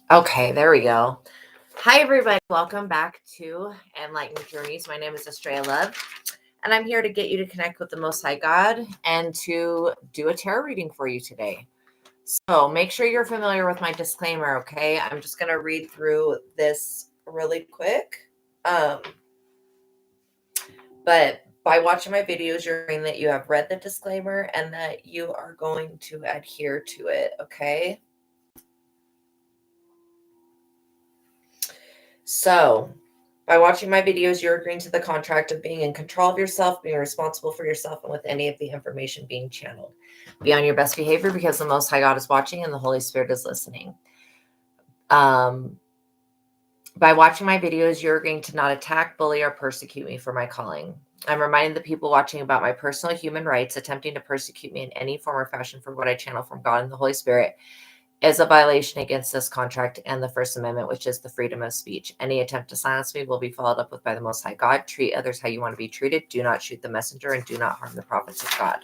Okay, there we go. Hi, everybody. Welcome back to Enlightened Journeys. My name is Astraea Love, and I'm here to get you to connect with the Most High God and to do a tarot reading for you today. So make sure you're familiar with my disclaimer, okay? I'm just going to read through this really quick. But by watching my videos, you're hearing that you have read the disclaimer and that you are going to adhere to it, okay? So, by watching my videos, you're agreeing to the contract of being in control of yourself, being responsible for yourself, and with any of the information being channeled. Be on your best behavior because the Most High God is watching and the Holy Spirit is listening. By watching my videos, you're agreeing to not attack, bully, or persecute me for my calling. I'm reminding the people watching about my personal human rights. Attempting to persecute me in any form or fashion for what I channel from God and the Holy Spirit is a violation against this contract and the First Amendment, which is the freedom of speech. Any attempt to silence me will be followed up with by the Most High God. Treat others how you want to be treated. Do not shoot the messenger and do not harm the prophets of God.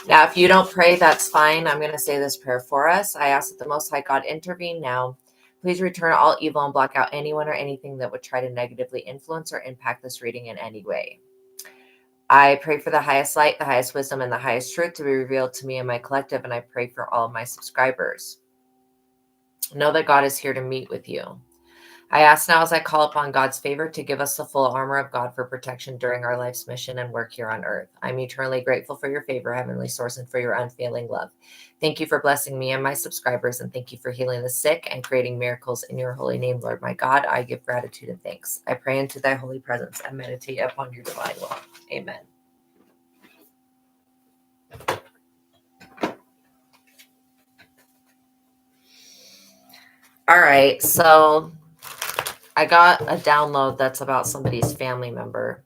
Now, if you don't pray, that's fine. I'm going to say this prayer for us. I ask that the Most High God intervene now. Please return all evil and block out anyone or anything that would try to negatively influence or impact this reading in any way. I pray for the highest light, the highest wisdom, and the highest truth to be revealed to me and my collective, and I pray for all of my subscribers. Know that God is here to meet with you. I ask now as I call upon God's favor to give us the full armor of God for protection during our life's mission and work here on earth. I'm eternally grateful for your favor, Heavenly Source, and for your unfailing love. Thank you for blessing me and my subscribers, and thank you for healing the sick and creating miracles in your holy name, Lord my God. I give gratitude and thanks. I pray into thy holy presence and meditate upon your divine will. Amen. All right, so I got a download that's about somebody's family member.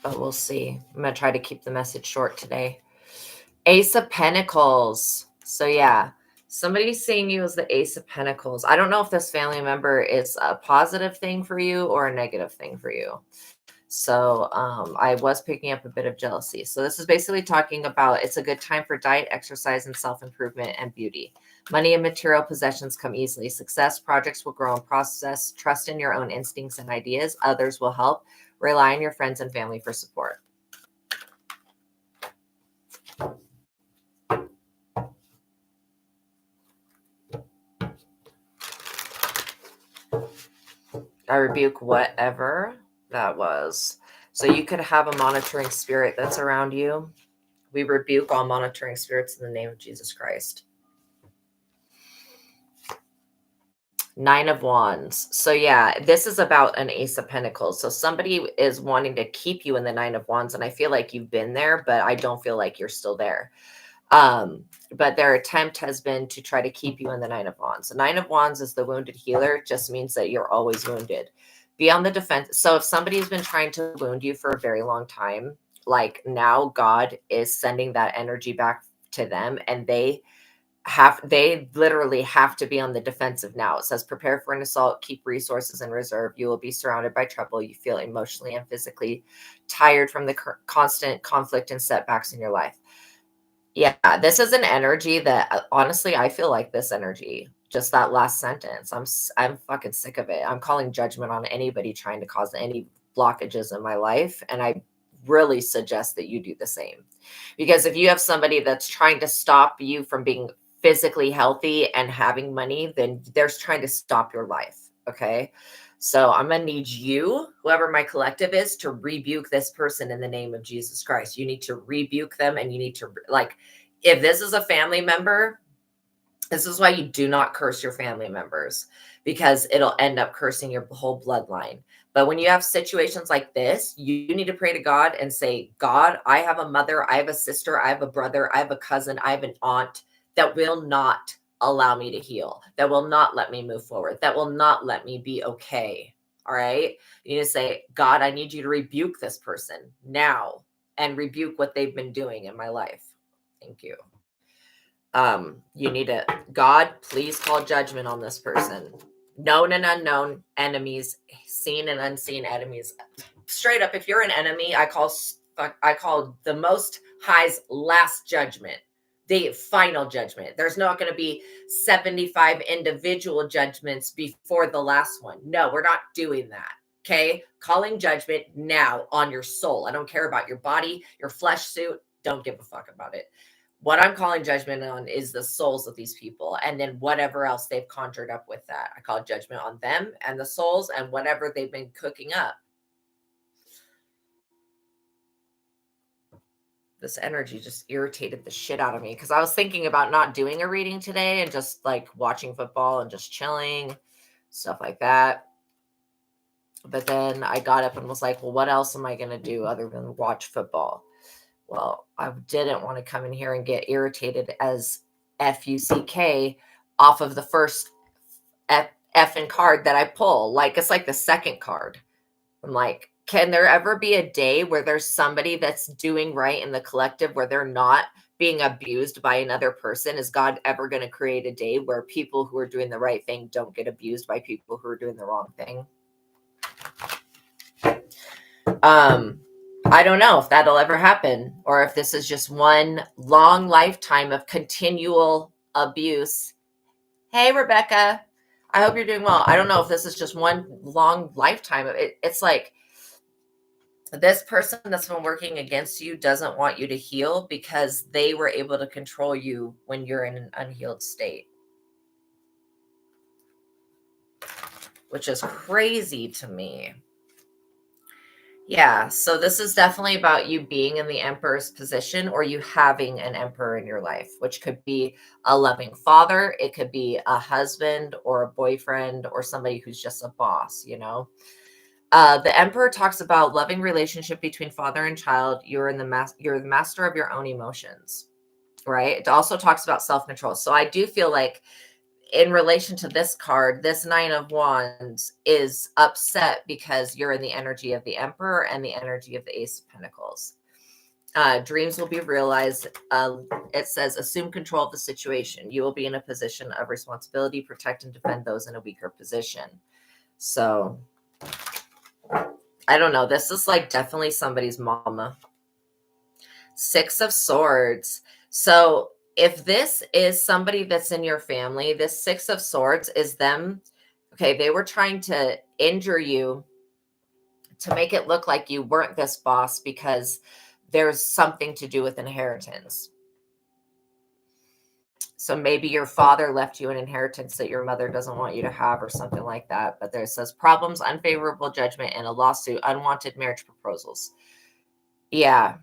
But we'll see. I'm going to try to keep the message short today. Ace of Pentacles. So yeah, somebody's seeing you as the Ace of Pentacles. I don't know if this family member is a positive thing for you or a negative thing for you. So I was picking up a bit of jealousy. So this is basically talking about it's a good time for diet, exercise, and self-improvement and beauty. Money and material possessions come easily. Success projects will grow in process. Trust in your own instincts and ideas. Others will help. Rely on your friends and family for support. I rebuke whatever that was. So you could have a monitoring spirit that's around you. We rebuke all monitoring spirits in the name of Jesus Christ. Nine of Wands. So yeah, this is about an Ace of Pentacles. So somebody is wanting to keep you in the Nine of Wands, and I feel like you've been there, but I don't feel like you're still there. But their attempt has been to try to keep you in the Nine of Wands. The Nine of Wands is the wounded healer. It just means that you're always wounded. Be on the defense. So if somebody has been trying to wound you for a very long time, like now God is sending that energy back to them, and they literally have to be on the defensive now. It says, prepare for an assault, keep resources in reserve. You will be surrounded by trouble. You feel emotionally and physically tired from the constant conflict and setbacks in your life. Yeah, this is an energy that honestly, I feel like this energy, just that last sentence, I'm fucking sick of it. I'm calling judgment on anybody trying to cause any blockages in my life. And I really suggest that you do the same. Because if you have somebody that's trying to stop you from being physically healthy and having money, then they're trying to stop your life. Okay. So I'm going to need you, whoever my collective is, to rebuke this person in the name of Jesus Christ. You need to rebuke them, and you need to, like, if this is a family member, this is why you do not curse your family members, because it'll end up cursing your whole bloodline. But when you have situations like this, you need to pray to God and say, God, I have a mother, I have a sister, I have a brother, I have a cousin, I have an aunt that will not allow me to heal, that will not let me move forward, that will not let me be okay. All right. You need to say, God, I need you to rebuke this person now and rebuke what they've been doing in my life. Thank you. You need to, God, please call judgment on this person. Known and unknown enemies, seen and unseen enemies. Straight up, if you're an enemy, I call I call the Most High's last judgment, the final judgment. There's not going to be 75 individual judgments before the last one. No, we're not doing that. Okay. Calling judgment now on your soul. I don't care about your body, your flesh suit. Don't give a fuck about it. What I'm calling judgment on is the souls of these people, and then whatever else they've conjured up with that. I call judgment on them and the souls and whatever they've been cooking up. This energy just irritated the shit out of me because I was thinking about not doing a reading today and just like watching football and just chilling, stuff like that. But then I got up and was like, well, what else am I going to do other than watch football? Well, I didn't want to come in here and get irritated as FUCK off of the first effing card that I pull. Like, it's like the second card. I'm like, can there ever be a day where there's somebody that's doing right in the collective where they're not being abused by another person? Is God ever going to create a day where people who are doing the right thing don't get abused by people who are doing the wrong thing? I don't know if that'll ever happen, or if this is just one long lifetime of continual abuse. Hey, Rebecca, I hope you're doing well. I don't know if this is just one long lifetime. It's like this person that's been working against you doesn't want you to heal because they were able to control you when you're in an unhealed state, which is crazy to me. Yeah, so this is definitely about you being in the emperor's position or you having an emperor in your life, which could be a loving father. It could be a husband or a boyfriend or somebody who's just a boss, you know? The emperor talks about loving relationship between father and child. You're the master of your own emotions, right? It also talks about self-control. So I do feel like in relation to this card, this 9 of Wands is upset because you're in the energy of the Emperor and the energy of the Ace of Pentacles. Dreams will be realized. It says, assume control of the situation. You will be in a position of responsibility, protect and defend those in a weaker position. So, I don't know. This is like definitely somebody's mama. 6 of Swords. So, if this is somebody that's in your family, this 6 of Swords is them. Okay, they were trying to injure you to make it look like you weren't this boss because there's something to do with inheritance. So maybe your father left you an inheritance that your mother doesn't want you to have or something like that. But there it says problems, unfavorable judgment, and a lawsuit, unwanted marriage proposals. Yeah.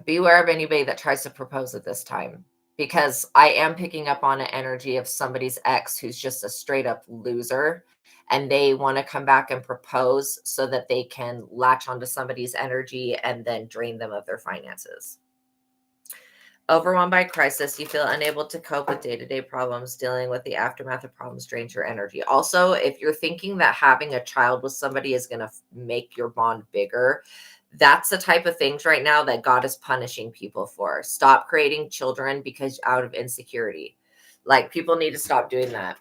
Beware of anybody that tries to propose at this time, because I am picking up on an energy of somebody's ex who's just a straight up loser and they want to come back and propose so that they can latch onto somebody's energy and then drain them of their finances. Overwhelmed by crisis, you feel unable to cope with day-to-day problems. Dealing with the aftermath of problems drains your energy. Also, if you're thinking that having a child with somebody is going to make your bond bigger, that's the type of things right now that God is punishing people for. Stop creating children because out of insecurity. Like, people need to stop doing that.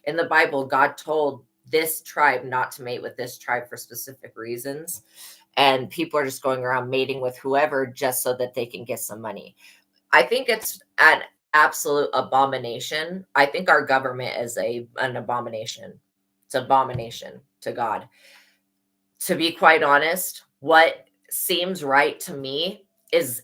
In the Bible, God told this tribe not to mate with this tribe for specific reasons. And people are just going around mating with whoever just so that they can get some money. I think it's an absolute abomination. I think our government is an abomination. It's an abomination to God. To be quite honest, what seems right to me is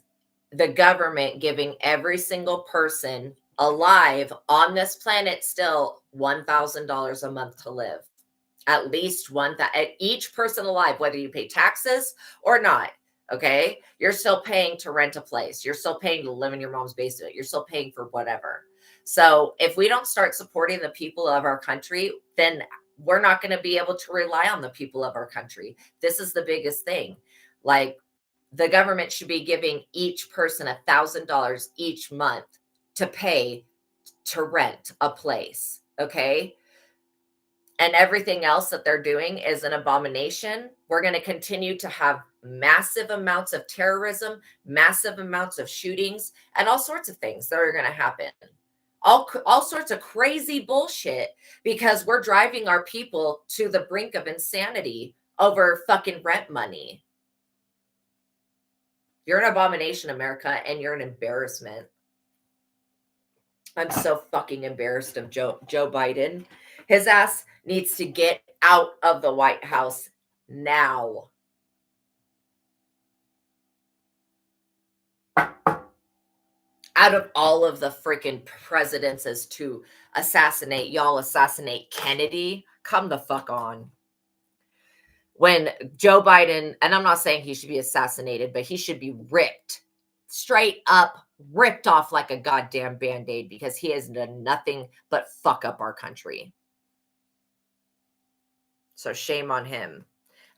the government giving every single person alive on this planet still $1,000 a month to live. At least one that each person alive, whether you pay taxes or not. Okay. You're still paying to rent a place. You're still paying to live in your mom's basement. You're still paying for whatever. So if we don't start supporting the people of our country, then we're not going to be able to rely on the people of our country. This is the biggest thing. Like, the government should be giving each person $1,000 each month to pay to rent a place. Okay. And everything else that they're doing is an abomination. We're going to continue to have massive amounts of terrorism, massive amounts of shootings, and all sorts of things that are going to happen. All sorts of crazy bullshit because we're driving our people to the brink of insanity over fucking rent money. You're an abomination, America, and you're an embarrassment. I'm so fucking embarrassed of Joe Biden. His ass needs to get out of the White House now. Out of all of the freaking presidents as to assassinate, y'all assassinate Kennedy. Come the fuck on. When Joe Biden, and I'm not saying he should be assassinated, but he should be ripped, straight up ripped off like a goddamn band-aid, because he has done nothing but fuck up our country. So shame on him.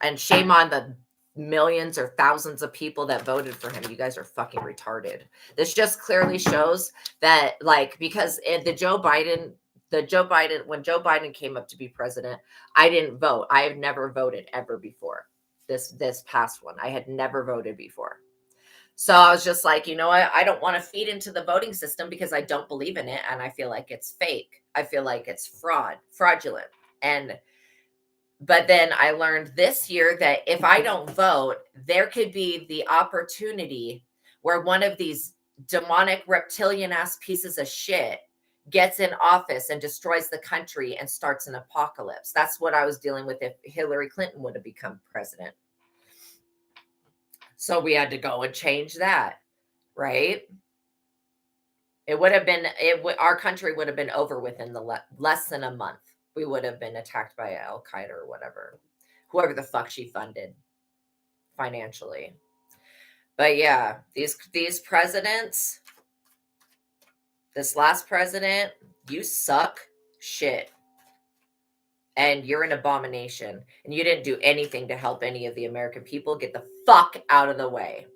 And shame on the millions or thousands of people that voted for him. You guys are fucking retarded. This just clearly shows that, like, because when Joe Biden came up to be president, I didn't vote. I have never voted ever before. This past one, I had never voted before. So I was just like, you know what? I don't want to feed into the voting system because I don't believe in it, and I feel like it's fake. I feel like it's fraudulent. But then I learned this year that if I don't vote, there could be the opportunity where one of these demonic reptilian ass pieces of shit gets in office and destroys the country and starts an apocalypse. That's what I was dealing with if Hillary Clinton would have become president. So we had to go and change that, right? It would have been, our country would have been over within less than a month. We would have been attacked by Al Qaeda or whatever, whoever the fuck she funded financially. But yeah, these presidents, this last president, you suck shit. And you're an abomination. And you didn't do anything to help any of the American people. Get the fuck out of the way.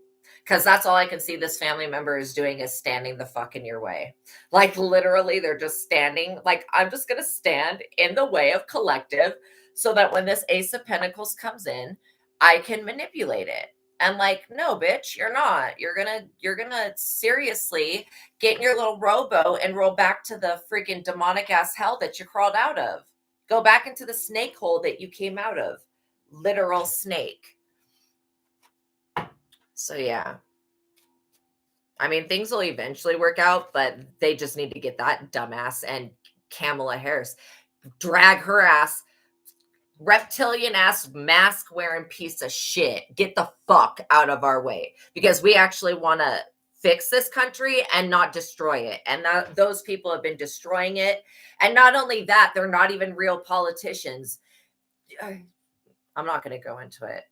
Because that's all I can see this family member is doing is standing the fuck in your way. Like, literally, they're just standing. Like, I'm just going to stand in the way of collective so that when this Ace of Pentacles comes in, I can manipulate it. And like, no, bitch, you're not. You're gonna seriously get in your little rowboat and roll back to the freaking demonic ass hell that you crawled out of. Go back into the snake hole that you came out of. Literal snake. So yeah. I mean, things will eventually work out, but they just need to get that dumbass and Kamala Harris, drag her ass, reptilian ass, mask wearing piece of shit, get the fuck out of our way, because we actually want to fix this country and not destroy it. And those people have been destroying it. And not only that, they're not even real politicians. I'm not going to go into it.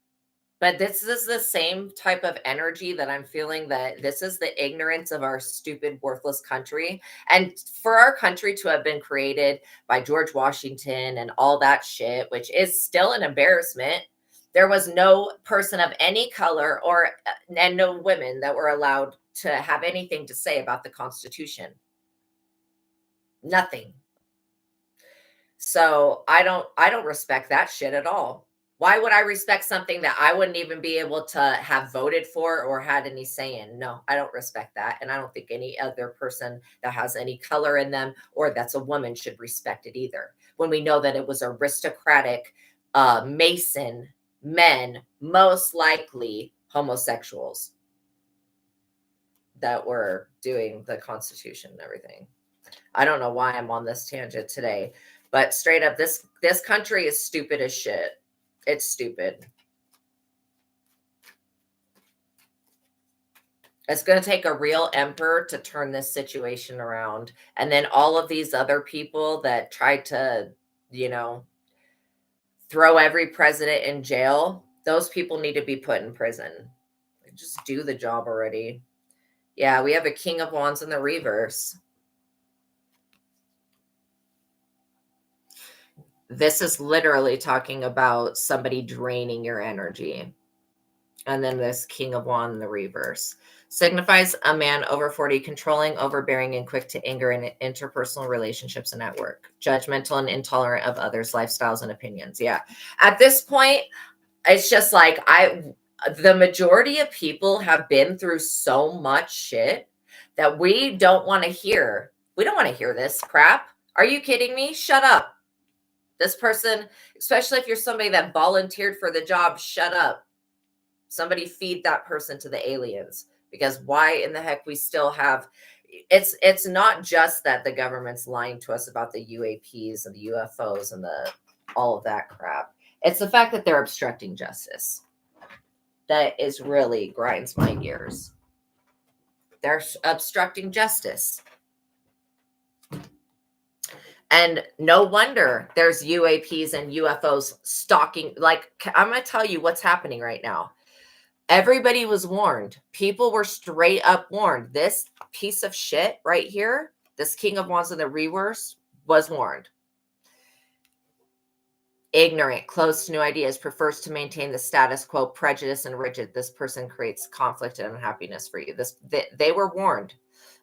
But this is the same type of energy that I'm feeling, that this is the ignorance of our stupid, worthless country. And for our country to have been created by George Washington and all that shit, which is still an embarrassment. There was no person of any color and no women that were allowed to have anything to say about the Constitution. Nothing. So I don't respect that shit at all. Why would I respect something that I wouldn't even be able to have voted for or had any say in? No, I don't respect that. And I don't think any other person that has any color in them or that's a woman should respect it either. When we know that it was aristocratic Mason men, most likely homosexuals, that were doing the Constitution and everything. I don't know why I'm on this tangent today, but straight up, this country is stupid as shit. It's stupid. It's going to take a real emperor to turn this situation around. And then all of these other people that tried to, throw every president in jail, those people need to be put in prison. Just do the job already. Yeah, we have a King of Wands in the reverse. This is literally talking about somebody draining your energy. And then this King of Wands in the reverse signifies a man over 40, controlling, overbearing, and quick to anger in interpersonal relationships and at work, judgmental and intolerant of others' lifestyles and opinions. Yeah. At this point, it's just like the majority of people have been through so much shit that we don't want to hear. We don't want to hear this crap. Are you kidding me? Shut up. This person, especially if you're somebody that volunteered for the job, shut up. Somebody feed that person to the aliens, because why in the heck we still have, it's not just that the government's lying to us about the UAPs and the UFOs and the all of that crap. It's the fact that they're obstructing justice that is really grinds my gears. They're obstructing justice. And no wonder there's UAPs and UFOs stalking. Like, I'm going to tell you what's happening right now. Everybody was warned. People were straight up warned. This piece of shit right here, this King of Wands in the reverse, was warned. Ignorant, closed to new ideas, prefers to maintain the status quo, prejudice and rigid. This person creates conflict and unhappiness for you. They were warned.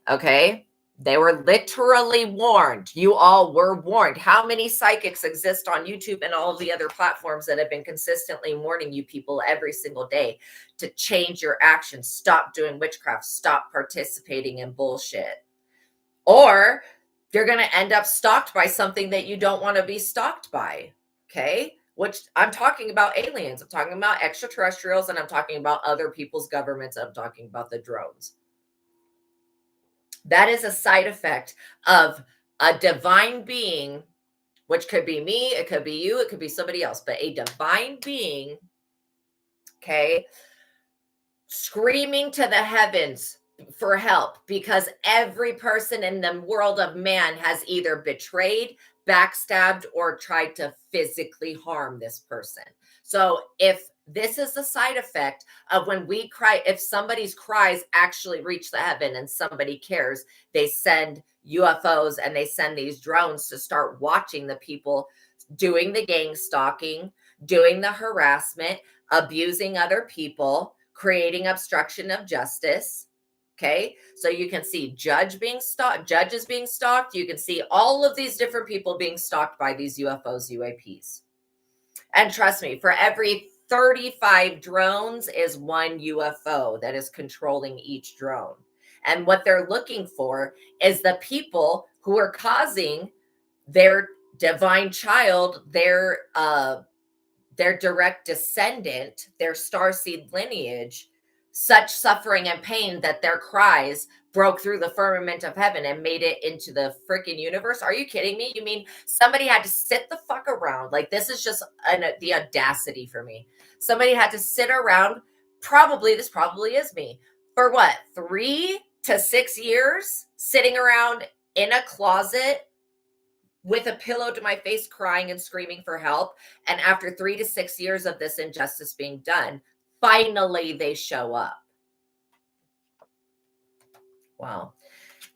Okay? They were literally warned. You all were warned. How many psychics exist on YouTube and all of the other platforms that have been consistently warning you people every single day to change your actions, stop doing witchcraft, stop participating in bullshit? Or you're going to end up stalked by something that you don't want to be stalked by. Okay? Which I'm talking about aliens. I'm talking about extraterrestrials, and I'm talking about other people's governments. I'm talking about the drones. That is a side effect of a divine being, which could be me, it could be you, it could be somebody else, but a divine being, okay, screaming to the heavens for help, because every person in the world of man has either betrayed, backstabbed, or tried to physically harm this person. So if this is the side effect of when we cry, if somebody's cries actually reach the heaven and somebody cares, they send UFOs and they send these drones to start watching the people doing the gang stalking, doing the harassment, abusing other people, creating obstruction of justice. Okay, so you can see judges being stalked. You can see all of these different people being stalked by these UFOs, UAPs. And trust me, for every 35 drones is one UFO that is controlling each drone. And what they're looking for is the people who are causing their divine child, their direct descendant, their starseed lineage, such suffering and pain that their cries broke through the firmament of heaven and made it into the freaking universe. Are you kidding me? You mean somebody had to sit the fuck around? Like, this is just the audacity for me. Somebody had to sit around, this probably is me, for what, 3 to 6 years, sitting around in a closet with a pillow to my face, crying and screaming for help. And after 3 to 6 years of this injustice being done, finally they show up. Wow.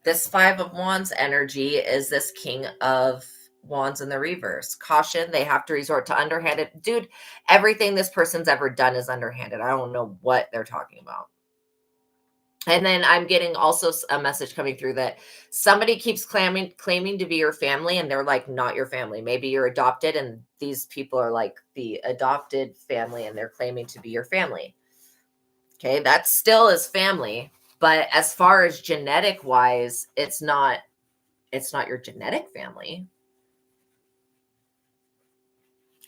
This 5 of Wands energy is this King of Wands in the reverse. Caution, they have to resort to underhanded. Dude, everything this person's ever done is underhanded. I don't know what they're talking about. And then I'm getting also a message coming through that somebody keeps claiming to be your family, and they're like, not your family. Maybe you're adopted, and these people are like the adopted family, and they're claiming to be your family. Okay, that still is family. But as far as genetic wise, it's not your genetic family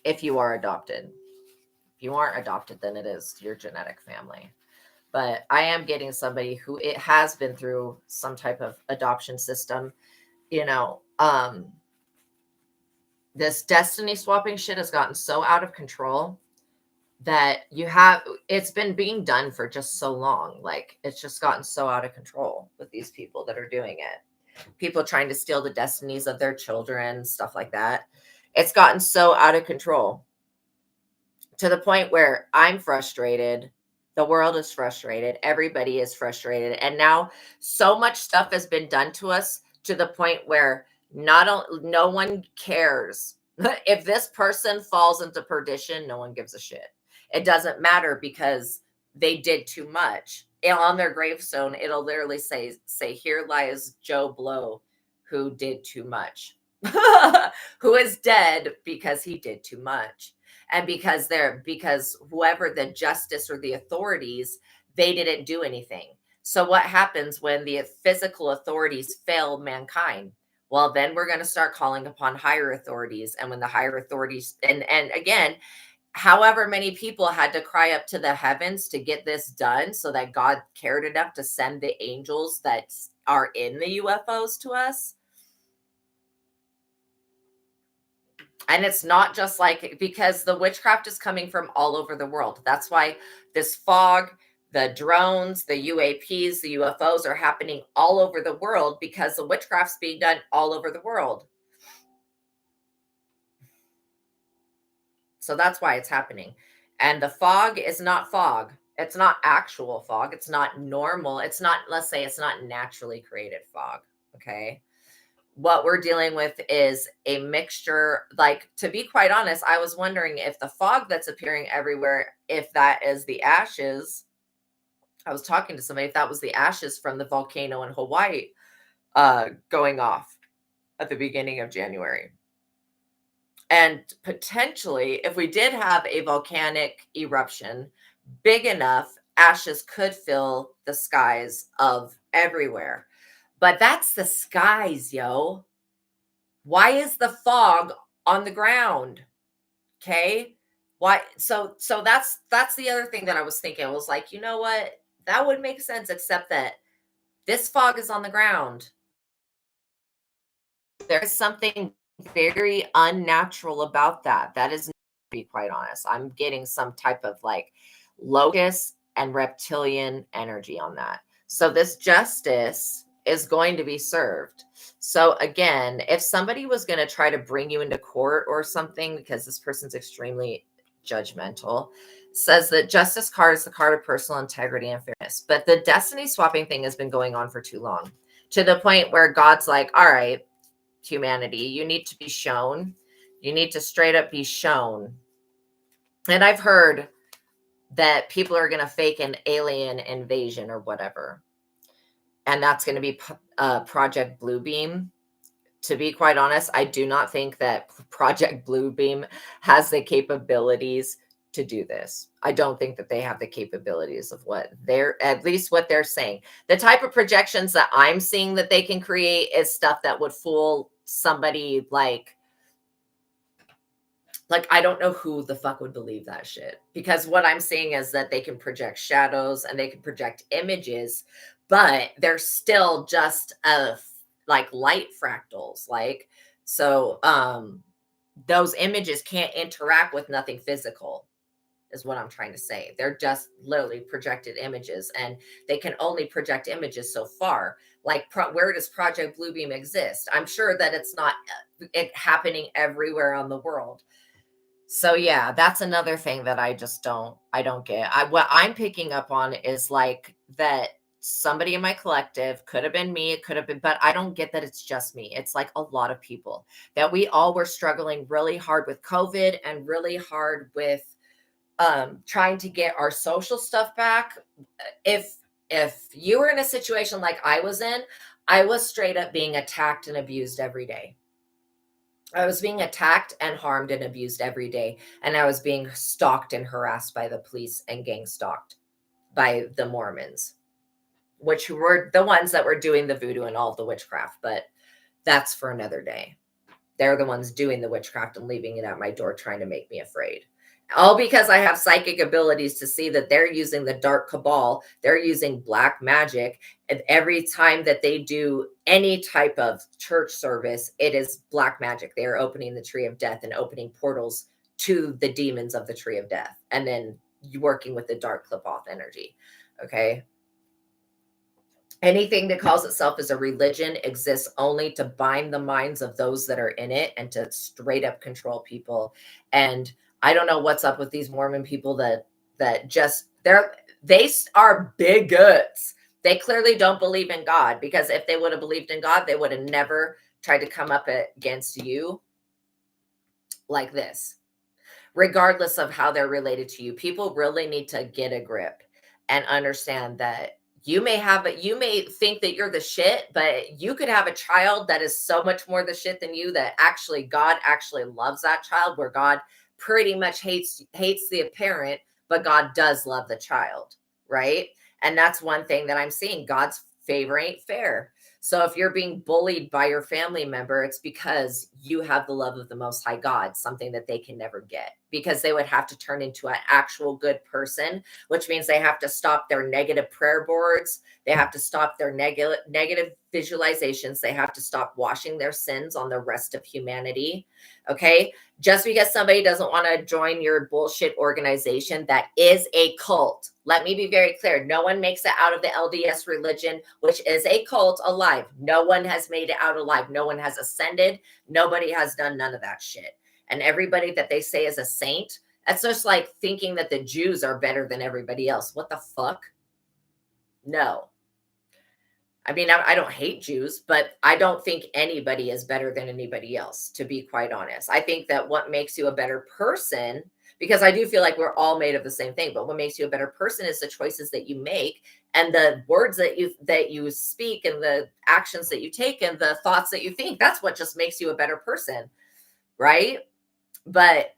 if you are adopted. If you aren't adopted, then it is your genetic family. But I am getting somebody who it has been through some type of adoption system. This destiny swapping shit has gotten so out of control that it's been being done for just so long. Like, it's just gotten so out of control with these people that are doing it. People trying to steal the destinies of their children, stuff like that. It's gotten so out of control to the point where I'm frustrated. The world is frustrated. Everybody is frustrated. And now so much stuff has been done to us to the point where no one cares. If this person falls into perdition, no one gives a shit. It doesn't matter because they did too much. And on their gravestone, it'll literally say, here lies Joe Blow, who did too much, who is dead because he did too much. And because whoever the justice or the authorities, they didn't do anything. So what happens when the physical authorities fail mankind? Well, then we're going to start calling upon higher authorities. And when the higher authorities, and again, however many people had to cry up to the heavens to get this done so that God cared enough to send the angels that are in the UFOs to us. And it's not just like, because the witchcraft is coming from all over the world. That's why this fog, the drones, the UAPs, the UFOs are happening all over the world, because the witchcraft's being done all over the world. So that's why it's happening. And the fog is not fog. It's not actual fog. It's not normal. It's not, let's say it's not naturally created fog. Okay. What we're dealing with is a mixture. Like, to be quite honest, I was wondering if the fog that's appearing everywhere, if that is the ashes. I was talking to somebody, if that was the ashes from the volcano in Hawaii going off at the beginning of January. And potentially, if we did have a volcanic eruption big enough, ashes could fill the skies of everywhere. But that's the skies, yo. Why is the fog on the ground? Okay? Why? So that's the other thing that I was thinking. I was like, you know what? That would make sense, except that this fog is on the ground. There's something very unnatural about that. That is, to be quite honest. I'm getting some type of like locust and reptilian energy on that. So this justice is going to be served. So again, if somebody was going to try to bring you into court or something, because this person's extremely judgmental, says that justice card is the card of personal integrity and fairness. But the destiny swapping thing has been going on for too long, to the point where God's like, all right, humanity, you need to be shown. You need to straight up be shown. And I've heard that people are going to fake an alien invasion or whatever. And that's going to be Project Bluebeam. To be quite honest, I do not think that Project Bluebeam has the capabilities to do this. I don't think that they have the capabilities of what they're, at least what they're saying. The type of projections that I'm seeing that they can create is stuff that would fool somebody like I don't know who the fuck would believe that shit, because what I'm seeing is that they can project shadows and they can project images, but they're still just like light fractals. Like, so those images can't interact with nothing physical, is what I'm trying to say. They're just literally projected images, and they can only project images so far. Like, where does Project Bluebeam exist? I'm sure that it's not it happening everywhere on the world. So yeah, that's another thing that I don't get. What I'm picking up on is like that somebody in my collective, could have been me, it could have been, but I don't get that it's just me. It's like a lot of people, that we all were struggling really hard with COVID and really hard with trying to get our social stuff back. If you were in a situation like I was in, I was straight up being attacked and abused every day. I was being attacked and harmed and abused every day. And I was being stalked and harassed by the police and gang stalked by the Mormons, which were the ones that were doing the voodoo and all the witchcraft. But that's for another day. They're the ones doing the witchcraft and leaving it at my door, trying to make me afraid. All because I have psychic abilities to see that they're using the dark cabal, they're using black magic. And every time that they do any type of church service, it is black magic. They are opening the tree of death and opening portals to the demons of the tree of death, and then working with the dark Qliphoth energy. Okay. Anything that calls itself as a religion exists only to bind the minds of those that are in it and to straight up control people. And I don't know what's up with these Mormon people that just they are bigots. They clearly don't believe in God, because if they would have believed in God, they would have never tried to come up against you like this. Regardless of how they're related to you, people really need to get a grip and understand that you may think that you're the shit, but you could have a child that is so much more the shit than you, that actually God actually loves that child, where God pretty much hates the parent, but God does love the child, right? And that's one thing that I'm seeing. God's favor ain't fair. So if you're being bullied by your family member, it's because you have the love of the Most High God, something that they can never get, because they would have to turn into an actual good person, which means they have to stop their negative prayer boards. They have to stop their negative visualizations. They have to stop washing their sins on the rest of humanity. Okay. Just because somebody doesn't want to join your bullshit organization that is a cult. Let me be very clear. No one makes it out of the LDS religion, which is a cult, alive. No one has made it out alive. No one has ascended. Nobody has done none of that shit. And everybody that they say is a saint, that's just like thinking that the Jews are better than everybody else. What the fuck? No. I mean, I don't hate Jews, but I don't think anybody is better than anybody else, to be quite honest. I think that what makes you a better person, because I do feel like we're all made of the same thing, but what makes you a better person is the choices that you make and the words that you speak and the actions that you take and the thoughts that you think. That's what just makes you a better person, right? But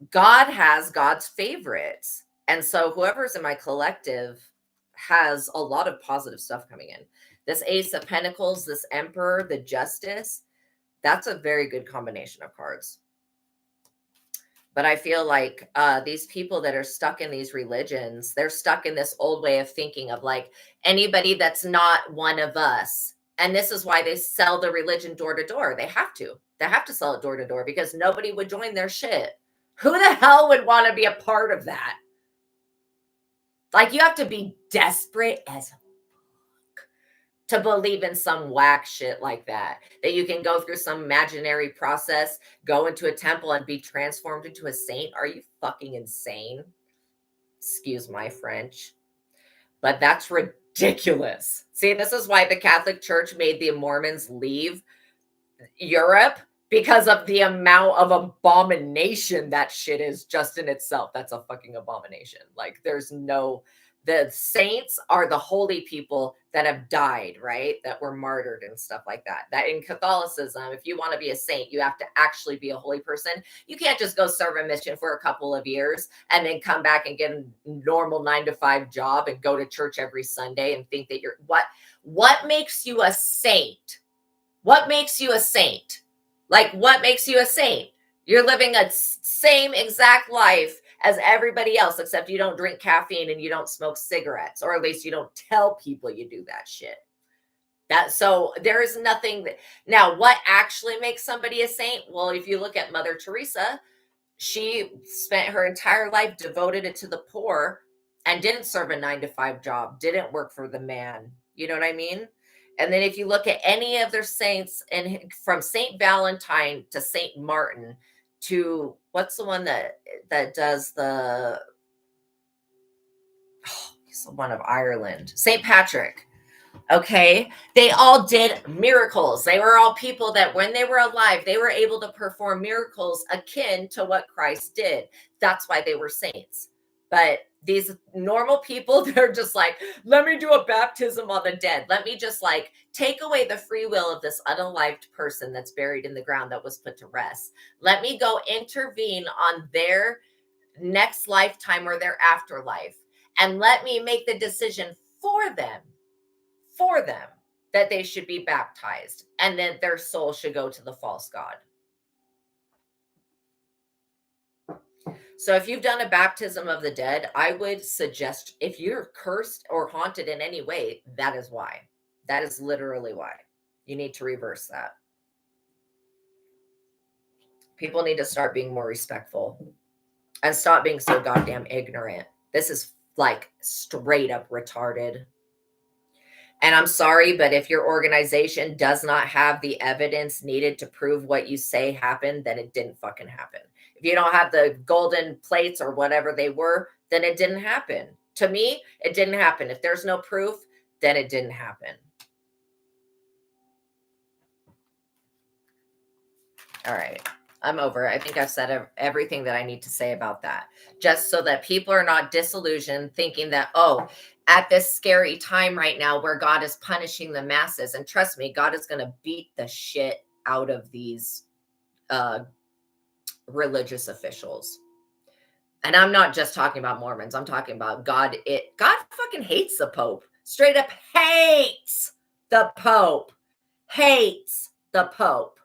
God has God's favorites. And so whoever's in my collective has a lot of positive stuff coming in. This Ace of Pentacles, this Emperor, the Justice, that's a very good combination of cards. But I feel like these people that are stuck in these religions, they're stuck in this old way of thinking of like anybody that's not one of us. And this is why they sell the religion door to door. They have to. They have to sell it door to door because nobody would join their shit. Who the hell would want to be a part of that? Like, you have to be desperate as to believe in some whack shit like that you can go through some imaginary process, go into a temple and be transformed into a saint. Are you fucking insane? Excuse my French, but that's ridiculous. See, this is why the Catholic Church made the Mormons leave Europe, because of the amount of abomination that shit is just in itself. That's a fucking abomination. Like, the saints are the holy people that have died, right? That were martyred and stuff like that. That in Catholicism, if you want to be a saint, you have to actually be a holy person. You can't just go serve a mission for a couple of years and then come back and get a normal 9-to-5 job and go to church every Sunday and think that what makes you a saint? What makes you a saint? Like, what makes you a saint? You're living a same exact life as everybody else, except you don't drink caffeine and you don't smoke cigarettes, or at least you don't tell people you do that shit. So there is nothing now, what actually makes somebody a saint? Well, if you look at Mother Teresa, she spent her entire life devoted it to the poor and didn't serve a 9-to-5 job, didn't work for the man. You know what I mean? And then if you look at any of their saints, and from Saint Valentine to Saint Martin to what's the one that does he's the one of Ireland, Saint Patrick. Okay, they all did miracles. They were all people that when they were alive, they were able to perform miracles akin to what Christ did. That's why they were saints. But these normal people, they're just like, let me do a baptism on the dead. Let me just like take away the free will of this unalived person that's buried in the ground that was put to rest. Let me go intervene on their next lifetime or their afterlife. And let me make the decision for them that they should be baptized and that their soul should go to the false god. So if you've done a baptism of the dead, I would suggest, if you're cursed or haunted in any way, that is why. That is literally why. You need to reverse that. People need to start being more respectful and stop being so goddamn ignorant. This is like straight up retarded. And I'm sorry, but if your organization does not have the evidence needed to prove what you say happened, then it didn't fucking happen. If you don't have the golden plates or whatever they were, then it didn't happen. To me, it didn't happen. If there's no proof, then it didn't happen. All right. I'm over. I think I've said everything that I need to say about that. Just so that people are not disillusioned thinking that, oh, at this scary time right now where God is punishing the masses. And trust me, God is going to beat the shit out of these religious officials. And I'm not just talking about Mormons. I'm talking about God. God fucking hates the Pope. Straight up hates the Pope. hates the Pope.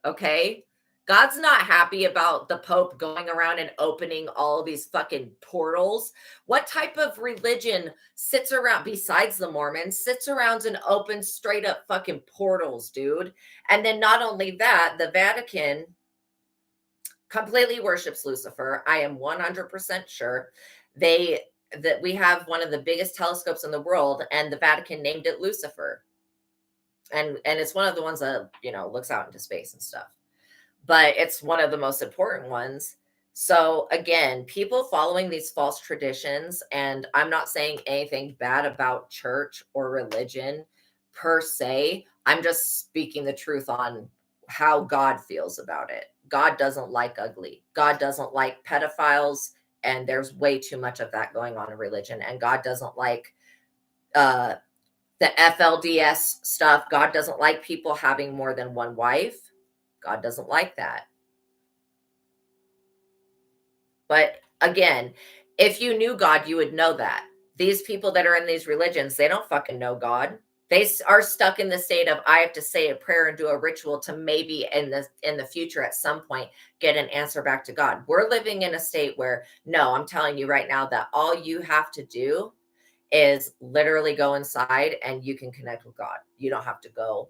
Okay? God's not happy about the Pope going around and opening all these fucking portals. What type of religion sits around, besides the Mormons, sits around and opens straight up fucking portals, dude? And then not only that, the Vatican completely worships Lucifer. I am 100% sure. They that we have one of the biggest telescopes in the world, and the Vatican named it Lucifer. And it's one of the ones that, looks out into space and stuff. But it's one of the most important ones. So again, people following these false traditions, and I'm not saying anything bad about church or religion per se. I'm just speaking the truth on how God feels about it. God doesn't like ugly. God doesn't like pedophiles, and there's way too much of that going on in religion. And God doesn't like uh the FLDS stuff. God doesn't like people having more than one wife. God doesn't like that. But again, if you knew God, you would know that. These people that are in these religions, they don't fucking know God. They are stuck in the state of, I have to say a prayer and do a ritual to maybe in the future at some point get an answer back to God. We're living in a state where, no, I'm telling you right now that all you have to do is literally go inside and you can connect with God. You don't have to go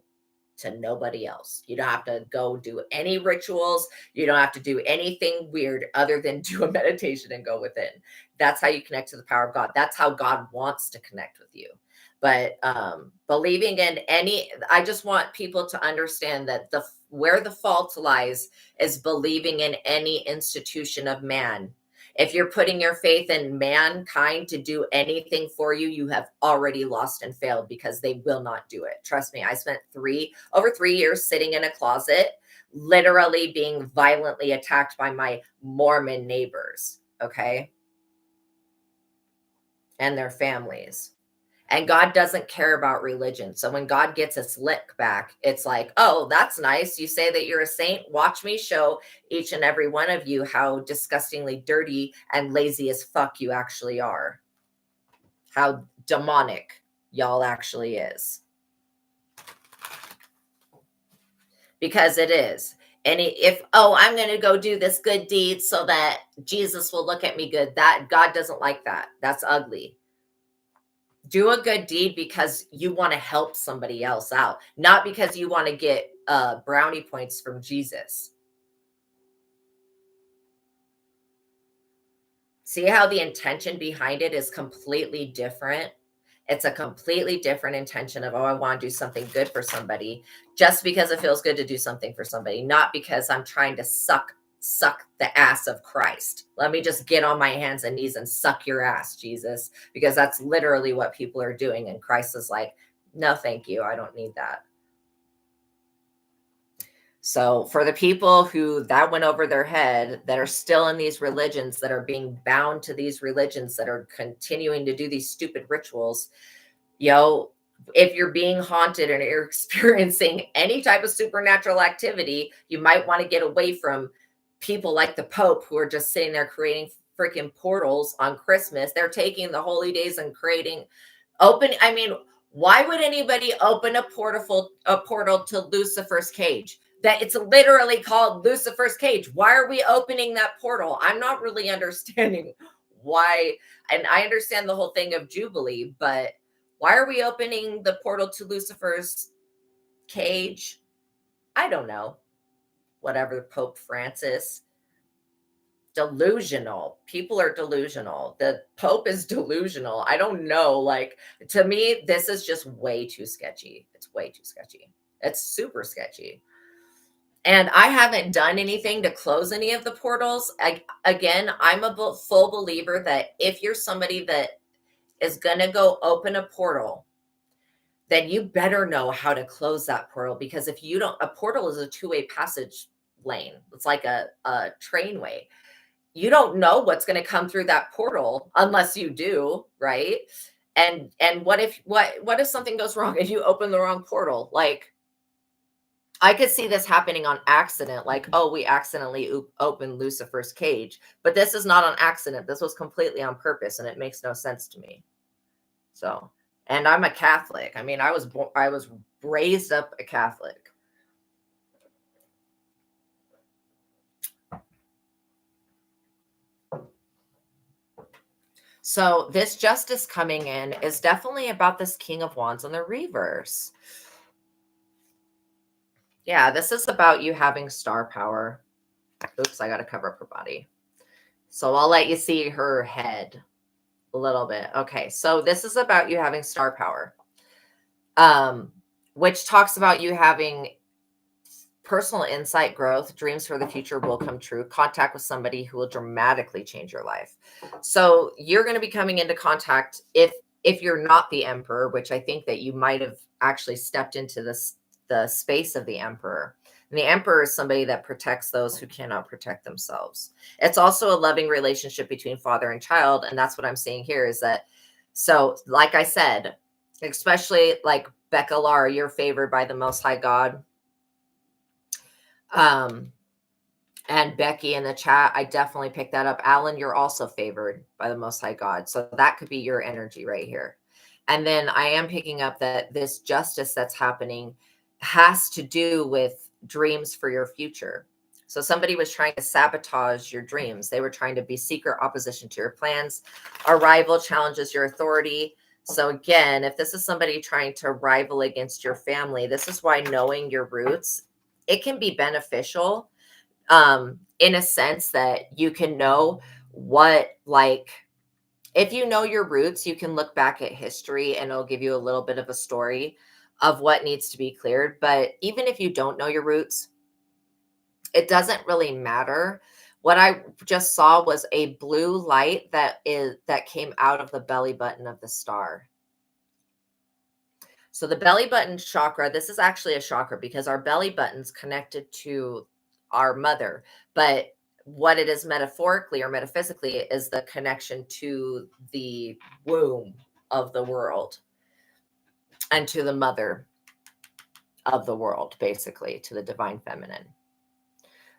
to nobody else. You don't have to go do any rituals. You don't have to do anything weird other than do a meditation and go within. That's how you connect to the power of God. That's how God wants to connect with you. But believing in any, I just want people to understand that where the fault lies is believing in any institution of man. If you're putting your faith in mankind to do anything for you, you have already lost and failed, because they will not do it. Trust me, I spent over 3 years sitting in a closet, literally being violently attacked by my Mormon neighbors, okay? And their families. And God doesn't care about religion. So when God gets his lick back, it's like, oh, that's nice. You say that you're a saint. Watch me show each and every one of you how disgustingly dirty and lazy as fuck you actually are. How demonic y'all actually is. Because it is. And if, I'm going to go do this good deed so that Jesus will look at me good, that God doesn't like that. That's ugly. Do a good deed because you want to help somebody else out, not because you want to get brownie points from Jesus. See how the intention behind it is completely different? It's a completely different intention of, I want to do something good for somebody, just because it feels good to do something for somebody, not because I'm trying to suck the ass of Christ. Let me just get on my hands and knees and suck your ass, Jesus, because that's literally what people are doing. And Christ is like, no, thank you. I don't need that. So for the people who that went over their head, that are still in these religions, that are being bound to these religions, that are continuing to do these stupid rituals, if you're being haunted and you're experiencing any type of supernatural activity, you might want to get away from people like the Pope, who are just sitting there creating freaking portals on Christmas. They're taking the holy days and why would anybody open a portal to Lucifer's cage? That it's literally called Lucifer's cage. Why are we opening that portal? I'm not really understanding why. And I understand the whole thing of Jubilee, but why are we opening the portal to Lucifer's cage? I don't know. Whatever, Pope Francis. Delusional. People are delusional. The Pope is delusional. I don't know. Like, to me, this is just way too sketchy. It's way too sketchy. It's super sketchy. And I haven't done anything to close any of the portals. Again, I'm a full believer that if you're somebody that is going to go open a portal, then you better know how to close that portal. Because if you don't, a portal is a two-way passage lane. It's like a trainway. You don't know what's going to come through that portal unless you do, right? And what if something goes wrong if you open the wrong portal? Like, I could see this happening on accident, like, we accidentally opened Lucifer's cage, but this is not on accident. This was completely on purpose, and it makes no sense to me. So And I'm a Catholic. I mean, I was raised up a Catholic. So this justice coming in is definitely about this King of Wands in the reverse. Yeah, this is about you having star power. Oops, I got to cover up her body. So I'll let you see her head a little bit. Okay, so this is about you having star power, which talks about you having personal insight, growth, dreams for the future will come true, contact with somebody who will dramatically change your life. So you're going to be coming into contact if you're not the emperor, which I think that you might have actually stepped into the space of the emperor. And the emperor is somebody that protects those who cannot protect themselves. It's also a loving relationship between father and child, and that's what I'm seeing here is that, so like I said, especially like Becca Lara, you're favored by the Most High God. And Becky in the chat, I definitely picked that up. Alan, you're also favored by the Most High God. So that could be your energy right here. And then I am picking up that this justice that's happening has to do with dreams for your future. So somebody was trying to sabotage your dreams. They were trying to be secret opposition to your plans. A rival challenges your authority. So again, if this is somebody trying to rival against your family, this is why knowing your roots, it can be beneficial, in a sense that you can know what, like, if you know your roots, you can look back at history and it'll give you a little bit of a story of what needs to be cleared. But even if you don't know your roots, it doesn't really matter. What I just saw was a blue light that came out of the belly button of the star. So the belly button chakra, this is actually a chakra because our belly button's connected to our mother. But what it is metaphorically or metaphysically is the connection to the womb of the world and to the mother of the world, basically, to the divine feminine.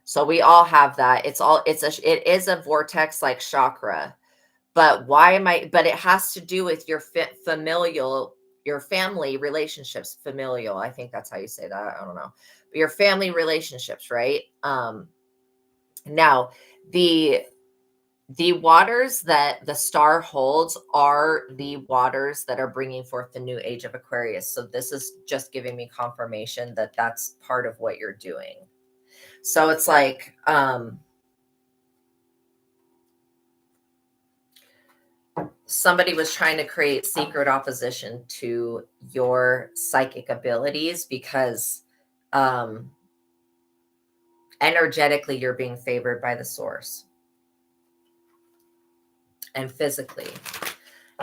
So we all have that. It is a vortex like chakra. But but it has to do with your familial, your family relationships, familial. I think that's how you say that. I don't know. But your family relationships, right? Now the waters that the star holds are the waters that are bringing forth the new age of Aquarius. So this is just giving me confirmation that that's part of what you're doing. So it's like, somebody was trying to create secret opposition to your psychic abilities because energetically you're being favored by the source and physically,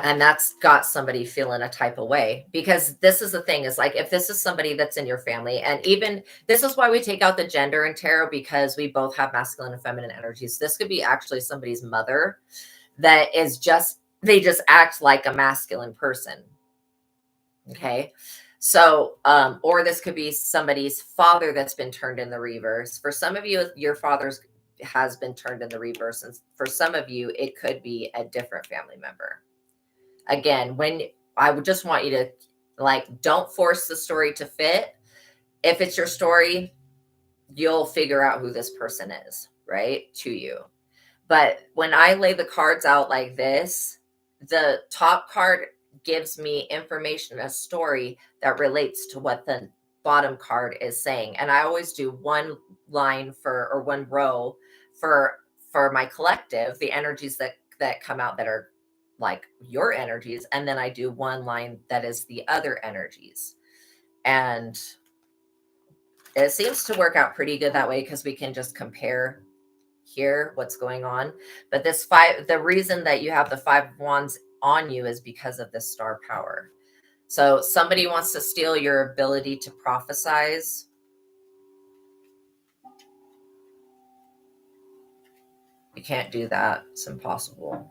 and that's got somebody feeling a type of way. Because this is the thing, is like, if this is somebody that's in your family, and even this is why we take out the gender in tarot, because we both have masculine and feminine energies. This could be actually somebody's mother that is just, they just act like a masculine person. Okay. So, or this could be somebody's father that's been turned in the reverse. For some of you, your father's has been turned in the reverse. And for some of you, it could be a different family member. Again, when I would just want you to, like, don't force the story to fit. If it's your story, you'll figure out who this person is, right? To you. But when I lay the cards out like this, the top card gives me information, a story that relates to what the bottom card is saying. And I always do one line for, or one row for my collective, the energies that come out that are like your energies, and then I do one line that is the other energies. And it seems to work out pretty good that way, because we can just compare here what's going on. But the reason that you have the 5 of Wands on you is because of this star power. So somebody wants to steal your ability to prophesize. You can't do that. It's impossible.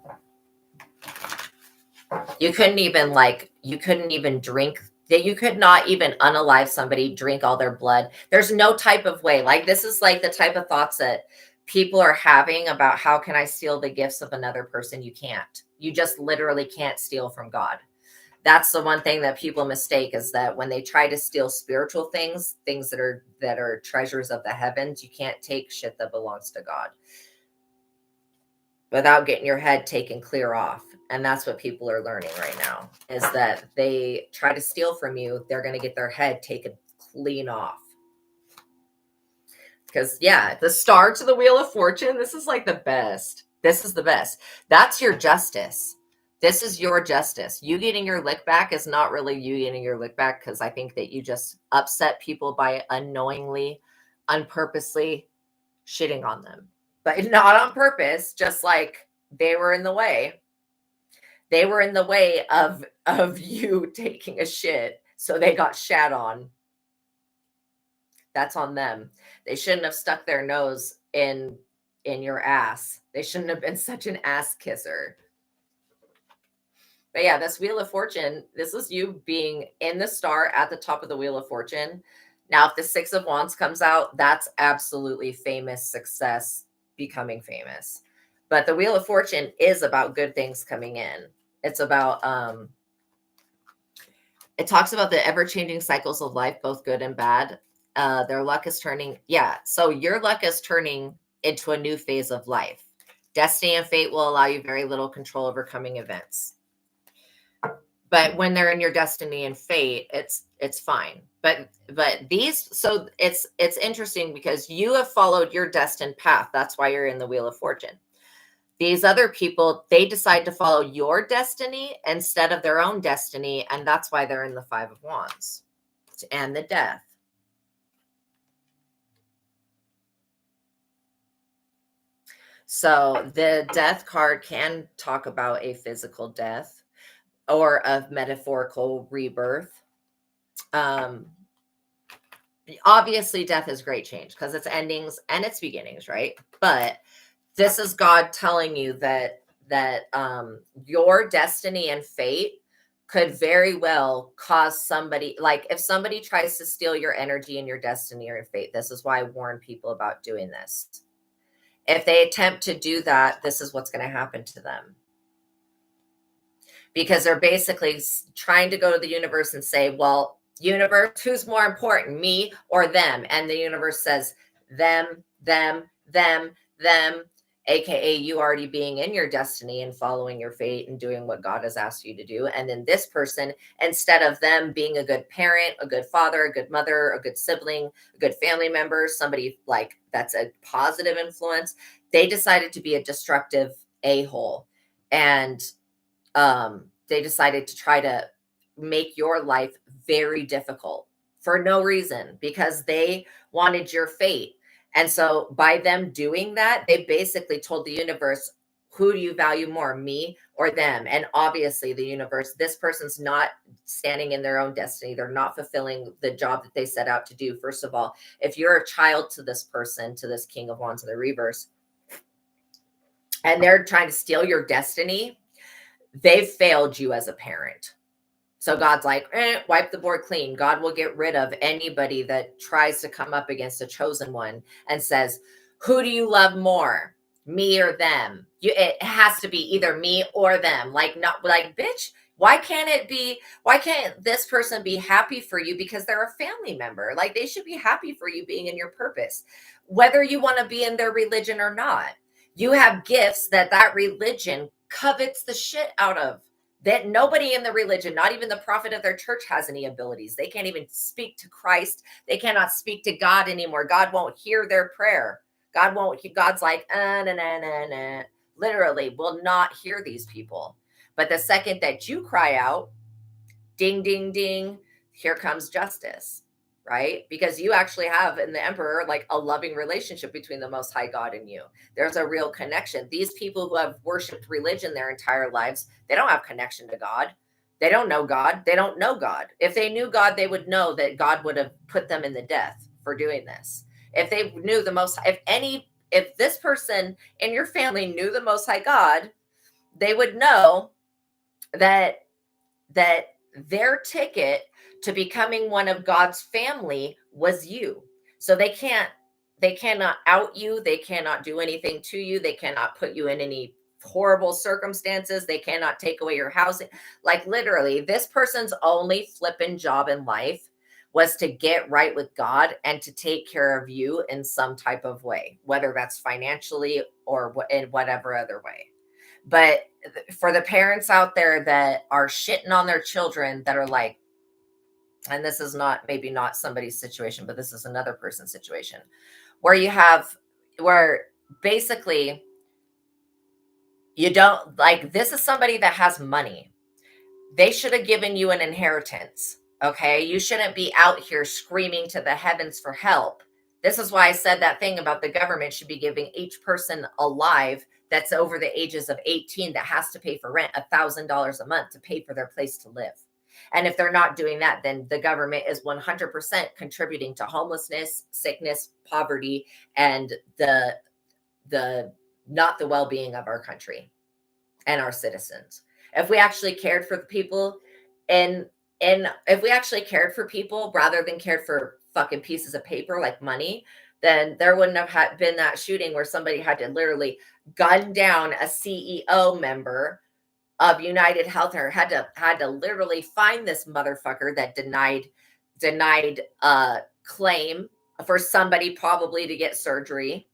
You couldn't even drink. You could not even unalive somebody, drink all their blood. There's no type of way. Like, this is like the type of thoughts that people are having about, how can I steal the gifts of another person? You can't. You just literally can't steal from God. That's the one thing that people mistake, is that when they try to steal spiritual things, things that are treasures of the heavens, you can't take shit that belongs to God without getting your head taken clear off. And that's what people are learning right now, is that they try to steal from you, they're going to get their head taken clean off. Because, yeah, the star to the Wheel of Fortune, this is like the best. This is the best. That's your justice. This is your justice. You getting your lick back is not really you getting your lick back, because I think that you just upset people by unknowingly, unpurposely shitting on them. But not on purpose, just like they were in the way. They were in the way of you taking a shit, so they got shat on. That's on them. They shouldn't have stuck their nose in your ass. They shouldn't have been such an ass kisser. But yeah, this Wheel of Fortune, this is you being in the star at the top of the Wheel of Fortune. Now, if the Six of Wands comes out, that's absolutely famous success, becoming famous. But the Wheel of Fortune is about good things coming in. It's about, it talks about the ever-changing cycles of life, both good and bad. Their luck is turning. Yeah. So your luck is turning into a new phase of life. Destiny and fate will allow you very little control over coming events. But when they're in your destiny and fate, it's fine. But these, so it's interesting because you have followed your destined path. That's why you're in the Wheel of Fortune. These other people, they decide to follow your destiny instead of their own destiny, and that's why they're in the Five of Wands and the Death. So the Death card can talk about a physical death or a metaphorical rebirth. Obviously, death is great change because it's endings and it's beginnings, right? But this is God telling you that your destiny and fate could very well cause somebody, like if somebody tries to steal your energy and your destiny or your fate, this is why I warn people about doing this. If they attempt to do that, this is what's going to happen to them. Because they're basically trying to go to the universe and say, well, universe, who's more important, me or them? And the universe says, them, aka you already being in your destiny and following your fate and doing what God has asked you to do. And then this person, instead of them being a good parent, a good father, a good mother, a good sibling, a good family member, somebody like that's a positive influence, they decided to be a destructive a-hole. And they decided to try to make your life very difficult for no reason, because they wanted your fate. And so by them doing that, they basically told the universe, who do you value more, me or them? And obviously the universe, this person's not standing in their own destiny. They're not fulfilling the job that they set out to do. First of all, if you're a child to this person, to this King of Wands in the reverse, and they're trying to steal your destiny, they've failed you as a parent. So God's like, wipe the board clean. God will get rid of anybody that tries to come up against a chosen one and says, who do you love more, me or them? It has to be either me or them. Like, not like, bitch, why can't this person be happy for you because they're a family member? Like, they should be happy for you being in your purpose, whether you want to be in their religion or not. You have gifts that religion covets the shit out of, that nobody in the religion, not even the prophet of their church, has any abilities. They can't even speak to Christ. They cannot speak to God anymore. God won't hear their prayer. God's like, nah. Literally will not hear these people. But the second that you cry out, ding, ding, ding, here comes justice, right? Because you actually have in the Emperor like a loving relationship between the Most High God and you. There's a real connection. These people who have worshiped religion their entire lives, they don't have connection to God. They don't know God. They don't know God. If they knew God, they would know that God would have put them in the death for doing this. If they knew the Most, if this person in your family knew the Most High God, they would know that their ticket to becoming one of God's family was you. So they cannot out you. They cannot do anything to you. They cannot put you in any horrible circumstances. They cannot take away your housing. Like literally, this person's only flipping job in life was to get right with God and to take care of you in some type of way, whether that's financially or in whatever other way. But for the parents out there that are shitting on their children, that are like, and this is not, maybe not somebody's situation, but this is another person's situation, where basically you don't, like, this is somebody that has money. They should have given you an inheritance. Okay. You shouldn't be out here screaming to the heavens for help. This is why I said that thing about the government should be giving each person alive that's over the ages of 18 that has to pay for rent $1,000 a month to pay for their place to live. And if they're not doing that, then the government is 100% contributing to homelessness, sickness, poverty, and the not the well-being of our country and our citizens. If we actually cared for the people, and if we actually cared for people rather than cared for fucking pieces of paper like money, then there wouldn't have been that shooting where somebody had to literally gun down a CEO member of United Healthcare, had to literally find this motherfucker that denied claim for somebody probably to get surgery.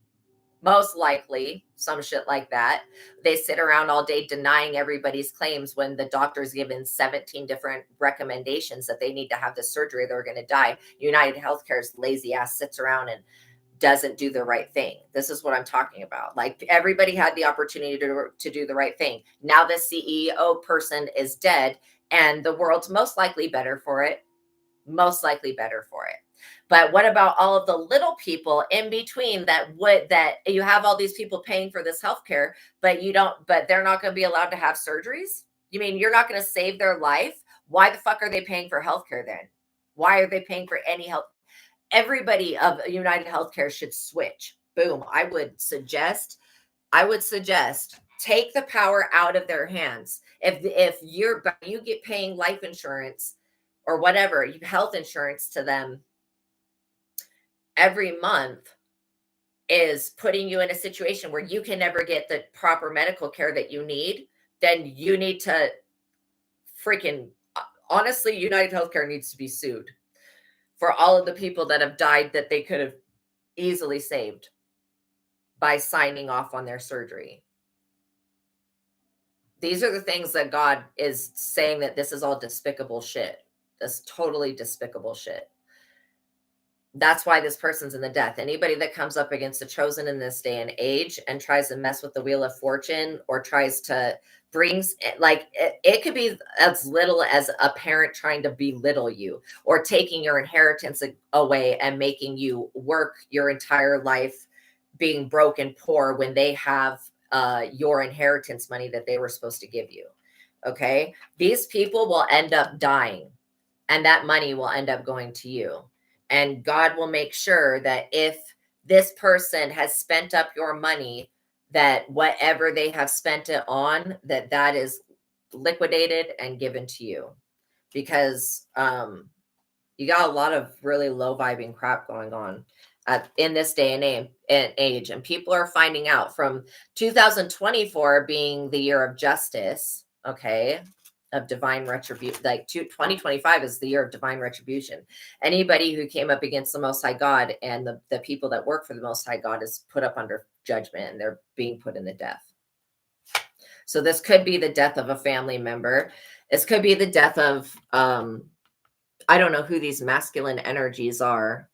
Most likely, some shit like that. They sit around all day denying everybody's claims when the doctor's given 17 different recommendations that they need to have the surgery, they're going to die. United Healthcare's lazy ass sits around and doesn't do the right thing. This is what I'm talking about. Like, everybody had the opportunity to do the right thing. Now the CEO person is dead, and the world's most likely better for it. Most likely better for it. But what about all of the little people in between that you have all these people paying for this healthcare, but they're not going to be allowed to have surgeries? You mean you're not going to save their life? Why the fuck are they paying for healthcare then? Why are they paying for any help? Everybody of United Healthcare should switch. Boom. I would suggest take the power out of their hands. If you get paying life insurance or whatever, health insurance to them every month is putting you in a situation where you can never get the proper medical care that you need, then you need to freaking, honestly, United Healthcare needs to be sued for all of the people that have died that they could have easily saved by signing off on their surgery. These are the things that God is saying, that this is all despicable shit. That's totally despicable shit. That's why this person's in the death. Anybody that comes up against the chosen in this day and age and tries to mess with the wheel of fortune, or tries to it could be as little as a parent trying to belittle you, or taking your inheritance away and making you work your entire life being broke and poor when they have your inheritance money that they were supposed to give you. Okay. These people will end up dying, and that money will end up going to you. And God will make sure that if this person has spent up your money, that whatever they have spent it on, that is liquidated and given to you. Because you got a lot of really low vibing crap going on in this day and age. And people are finding out, from 2024 being the year of justice, okay, of divine retribution. Like 2025 is the year of divine retribution. Anybody who came up against the Most High God and the people that work for the Most High God is put up under judgment, and they're being put in the death. So this could be the death of a family member. This could be the death of, I don't know who these masculine energies are,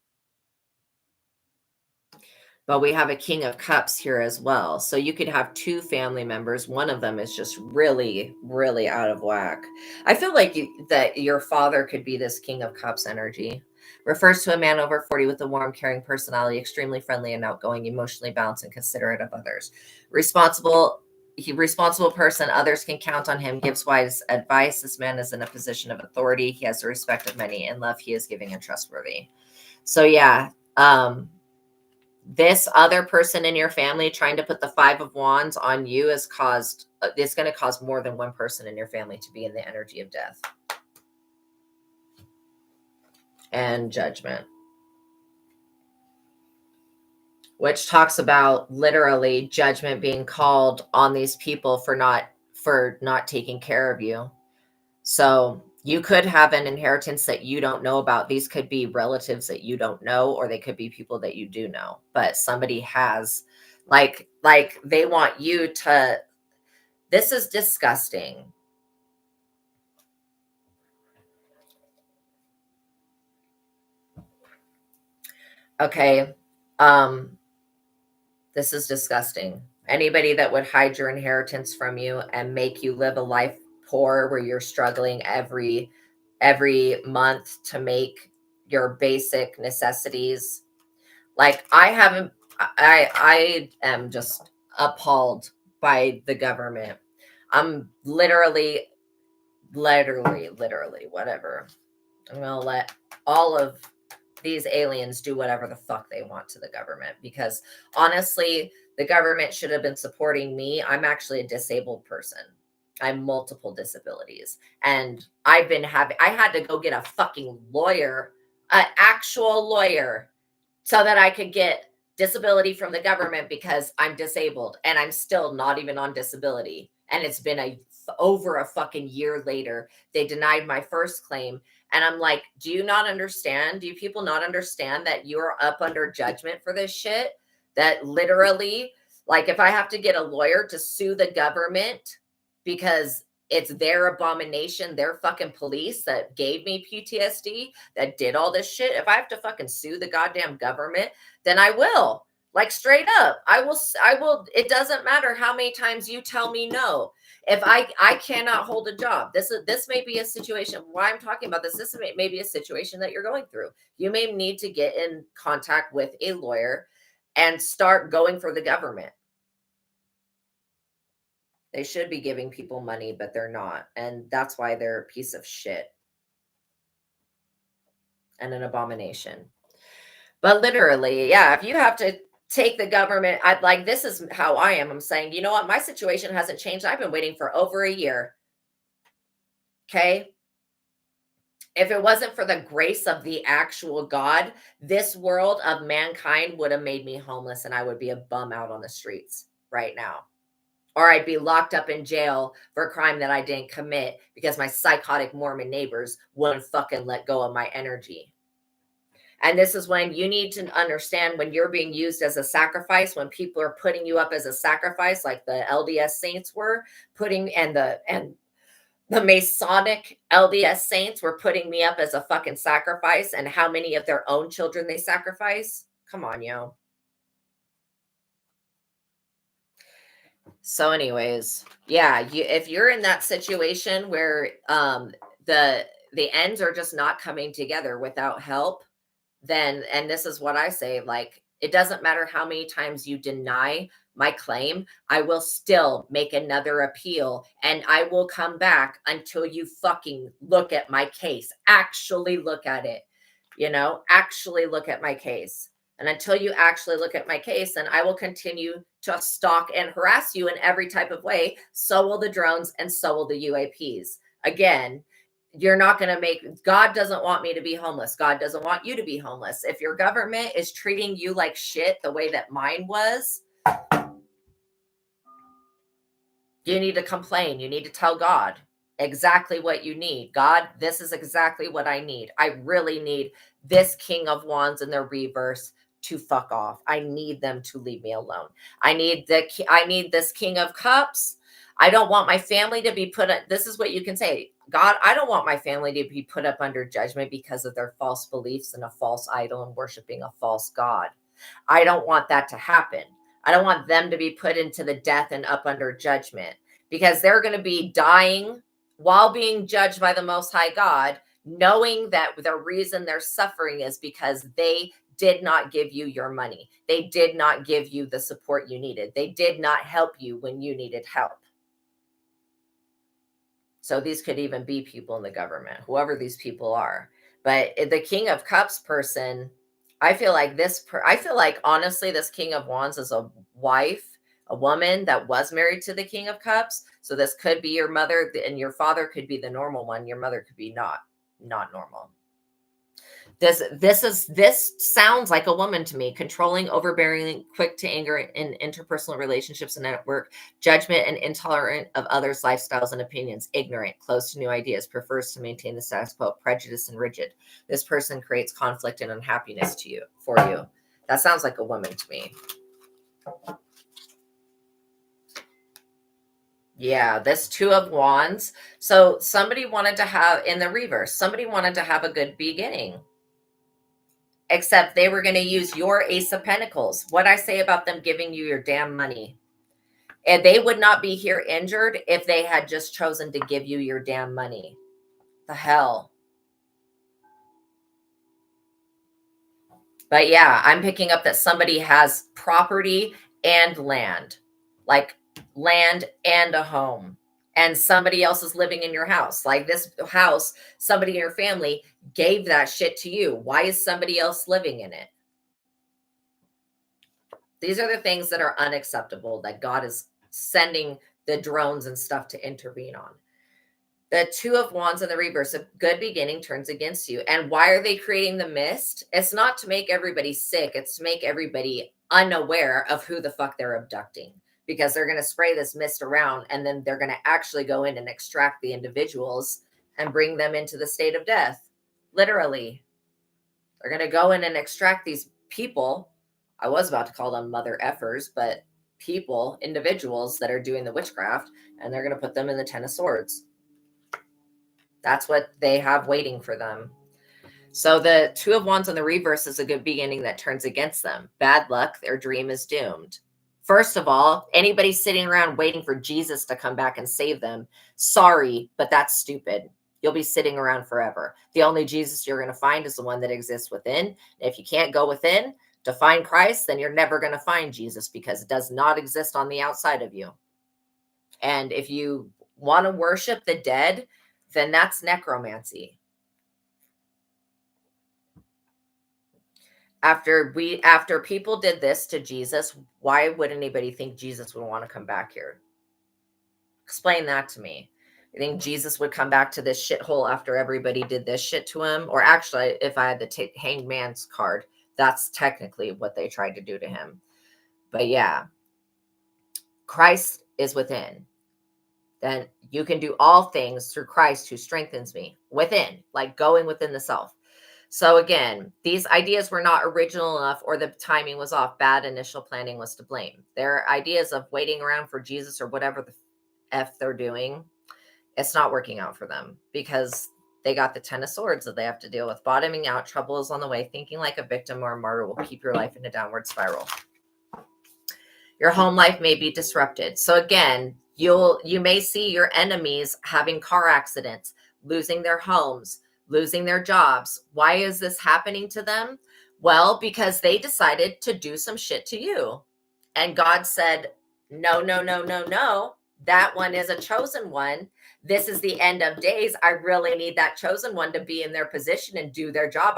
but we have a King of Cups here as well. So you could have two family members. One of them is just really, really out of whack. I feel like that your father could be this King of Cups energy. Refers to a man over 40 with a warm, caring personality, extremely friendly and outgoing, emotionally balanced and considerate of others. Responsible person, others can count on him, gives wise advice. This man is in a position of authority. He has the respect of many. In love, he is giving and trustworthy. So yeah, this other person in your family trying to put the 5 of Wands on you it's going to cause more than one person in your family to be in the energy of death and judgment. which talks about literally judgment being called on these people for not taking care of you. So you could have an inheritance that you don't know about. These could be relatives that you don't know, or they could be people that you do know. But somebody has, like they want you to. This is disgusting. Okay. This is disgusting. Anybody that would hide your inheritance from you and make you live a life poor where you're struggling every month to make your basic necessities. Like I haven't I am just appalled by the government. I'm literally whatever. I'm going to let all of these aliens do whatever the fuck they want to the government, because honestly, the government should have been supporting me. I'm actually a disabled person. I have multiple disabilities, and I had to go get a fucking lawyer, an actual lawyer, so that I could get disability from the government because I'm disabled and I'm still not even on disability. And it's been over a fucking year later. They denied my first claim. And I'm like, do you not understand? Do you people not understand that you're up under judgment for this shit? That literally, like, if I have to get a lawyer to sue the government because it's their abomination, their fucking police that gave me PTSD, that did all this shit. If I have to fucking sue the goddamn government, then I will. Like straight up. I will. It doesn't matter how many times you tell me no. If I cannot hold a job. This may be a situation. Why I'm talking about this may be a situation that you're going through. You may need to get in contact with a lawyer and start going for the government. They should be giving people money, but they're not. And that's why they're a piece of shit and an abomination. But literally, yeah, if you have to take the government, I'd like, this is how I am. I'm saying, you know what? My situation hasn't changed. I've been waiting for over a year. Okay. If it wasn't for the grace of the actual God, this world of mankind would have made me homeless and I would be a bum out on the streets right now. Or I'd be locked up in jail for a crime that I didn't commit because my psychotic Mormon neighbors wouldn't fucking let go of my energy. And this is when you need to understand, when you're being used as a sacrifice, when people are putting you up as a sacrifice, like the LDS saints were putting, and the Masonic LDS saints were putting me up as a fucking sacrifice, and how many of their own children they sacrifice. Come on, yo. So anyways, yeah, if you're in that situation where the ends are just not coming together without help, then, and this is what I say, like, it doesn't matter how many times you deny my claim, I will still make another appeal and I will come back until you fucking look at my case. Actually look at it. Actually look at my case. And until you actually look at my case, then I will continue to stalk and harass you in every type of way. So will the drones and so will the UAPs. Again, you're not going to make, God doesn't want me to be homeless. God doesn't want you to be homeless. If your government is treating you like shit the way that mine was, you need to complain. You need to tell God exactly what you need. God, this is exactly what I need. I really need this King of Wands in the reverse to fuck off. I need them to leave me alone. I need this King of Cups. I don't want my family to be this is what you can say. God, I don't want my family to be put up under judgment because of their false beliefs and a false idol and worshiping a false God. I don't want that to happen. I don't want them to be put into the death and up under judgment, because they're going to be dying while being judged by the Most High God, knowing that the reason they're suffering is because they did not give you your money. They did not give you the support you needed. They did not help you when you needed help. So these could even be people in the government, whoever these people are. But the King of Cups person, I feel like honestly, this King of Wands is a wife, a woman that was married to the King of Cups. So this could be your mother, and your father could be the normal one. Your mother could be not normal. This sounds like a woman to me. Controlling, overbearing, quick to anger in interpersonal relationships and at work, judgment and intolerant of others' lifestyles and opinions, ignorant, closed to new ideas, prefers to maintain the status quo, prejudiced and rigid. This person creates conflict and unhappiness for you. That sounds like a woman to me. Yeah, this Two of Wands. So somebody wanted to have, in the reverse, somebody wanted to have a good beginning. Except they were going to use your Ace of Pentacles. What I say about them giving you your damn money. And they would not be here injured if they had just chosen to give you your damn money. The hell. But yeah, I'm picking up that somebody has property and land. Like land and a home. And somebody else is living in your house. Like this house, somebody in your family gave that shit to you. Why is somebody else living in it? These are the things that are unacceptable that God is sending the drones and stuff to intervene on. The Two of Wands in the reverse, a good beginning turns against you. And why are they creating the mist? It's not to make everybody sick. It's to make everybody unaware of who the fuck they're abducting, because they're going to spray this mist around and then they're going to actually go in and extract the individuals and bring them into the state of death. Literally. They're going to go in and extract these people. I was about to call them mother effers, but people, individuals that are doing the witchcraft, and they're going to put them in the Ten of Swords. That's what they have waiting for them. So the Two of Wands in the reverse is a good beginning that turns against them. Bad luck, their dream is doomed. First of all, anybody sitting around waiting for Jesus to come back and save them, sorry, but that's stupid. You'll be sitting around forever. The only Jesus you're going to find is the one that exists within. If you can't go within to find Christ, then you're never going to find Jesus, because it does not exist on the outside of you. And if you want to worship the dead, then that's necromancy. After people did this to Jesus, why would anybody think Jesus would want to come back here? Explain that to me. You think Jesus would come back to this shithole after everybody did this shit to him? Or actually, if I had the Hanged Man's card, that's technically what they tried to do to him. But yeah, Christ is within. Then you can do all things through Christ who strengthens me. Within, like going within the self. So again, these ideas were not original enough, or the timing was off. Bad initial planning was to blame. Their ideas of waiting around for Jesus or whatever the F they're doing, it's not working out for them, because they got the Ten of Swords that they have to deal with. Bottoming out, trouble is on the way. Thinking like a victim or a martyr will keep your life in a downward spiral. Your home life may be disrupted. So again, you may see your enemies having car accidents, losing their homes, losing their jobs. Why is this happening to them? Well, because they decided to do some shit to you. And God said, no, no, no, no, no. That one is a chosen one. This is the end of days. I really need that chosen one to be in their position and do their job.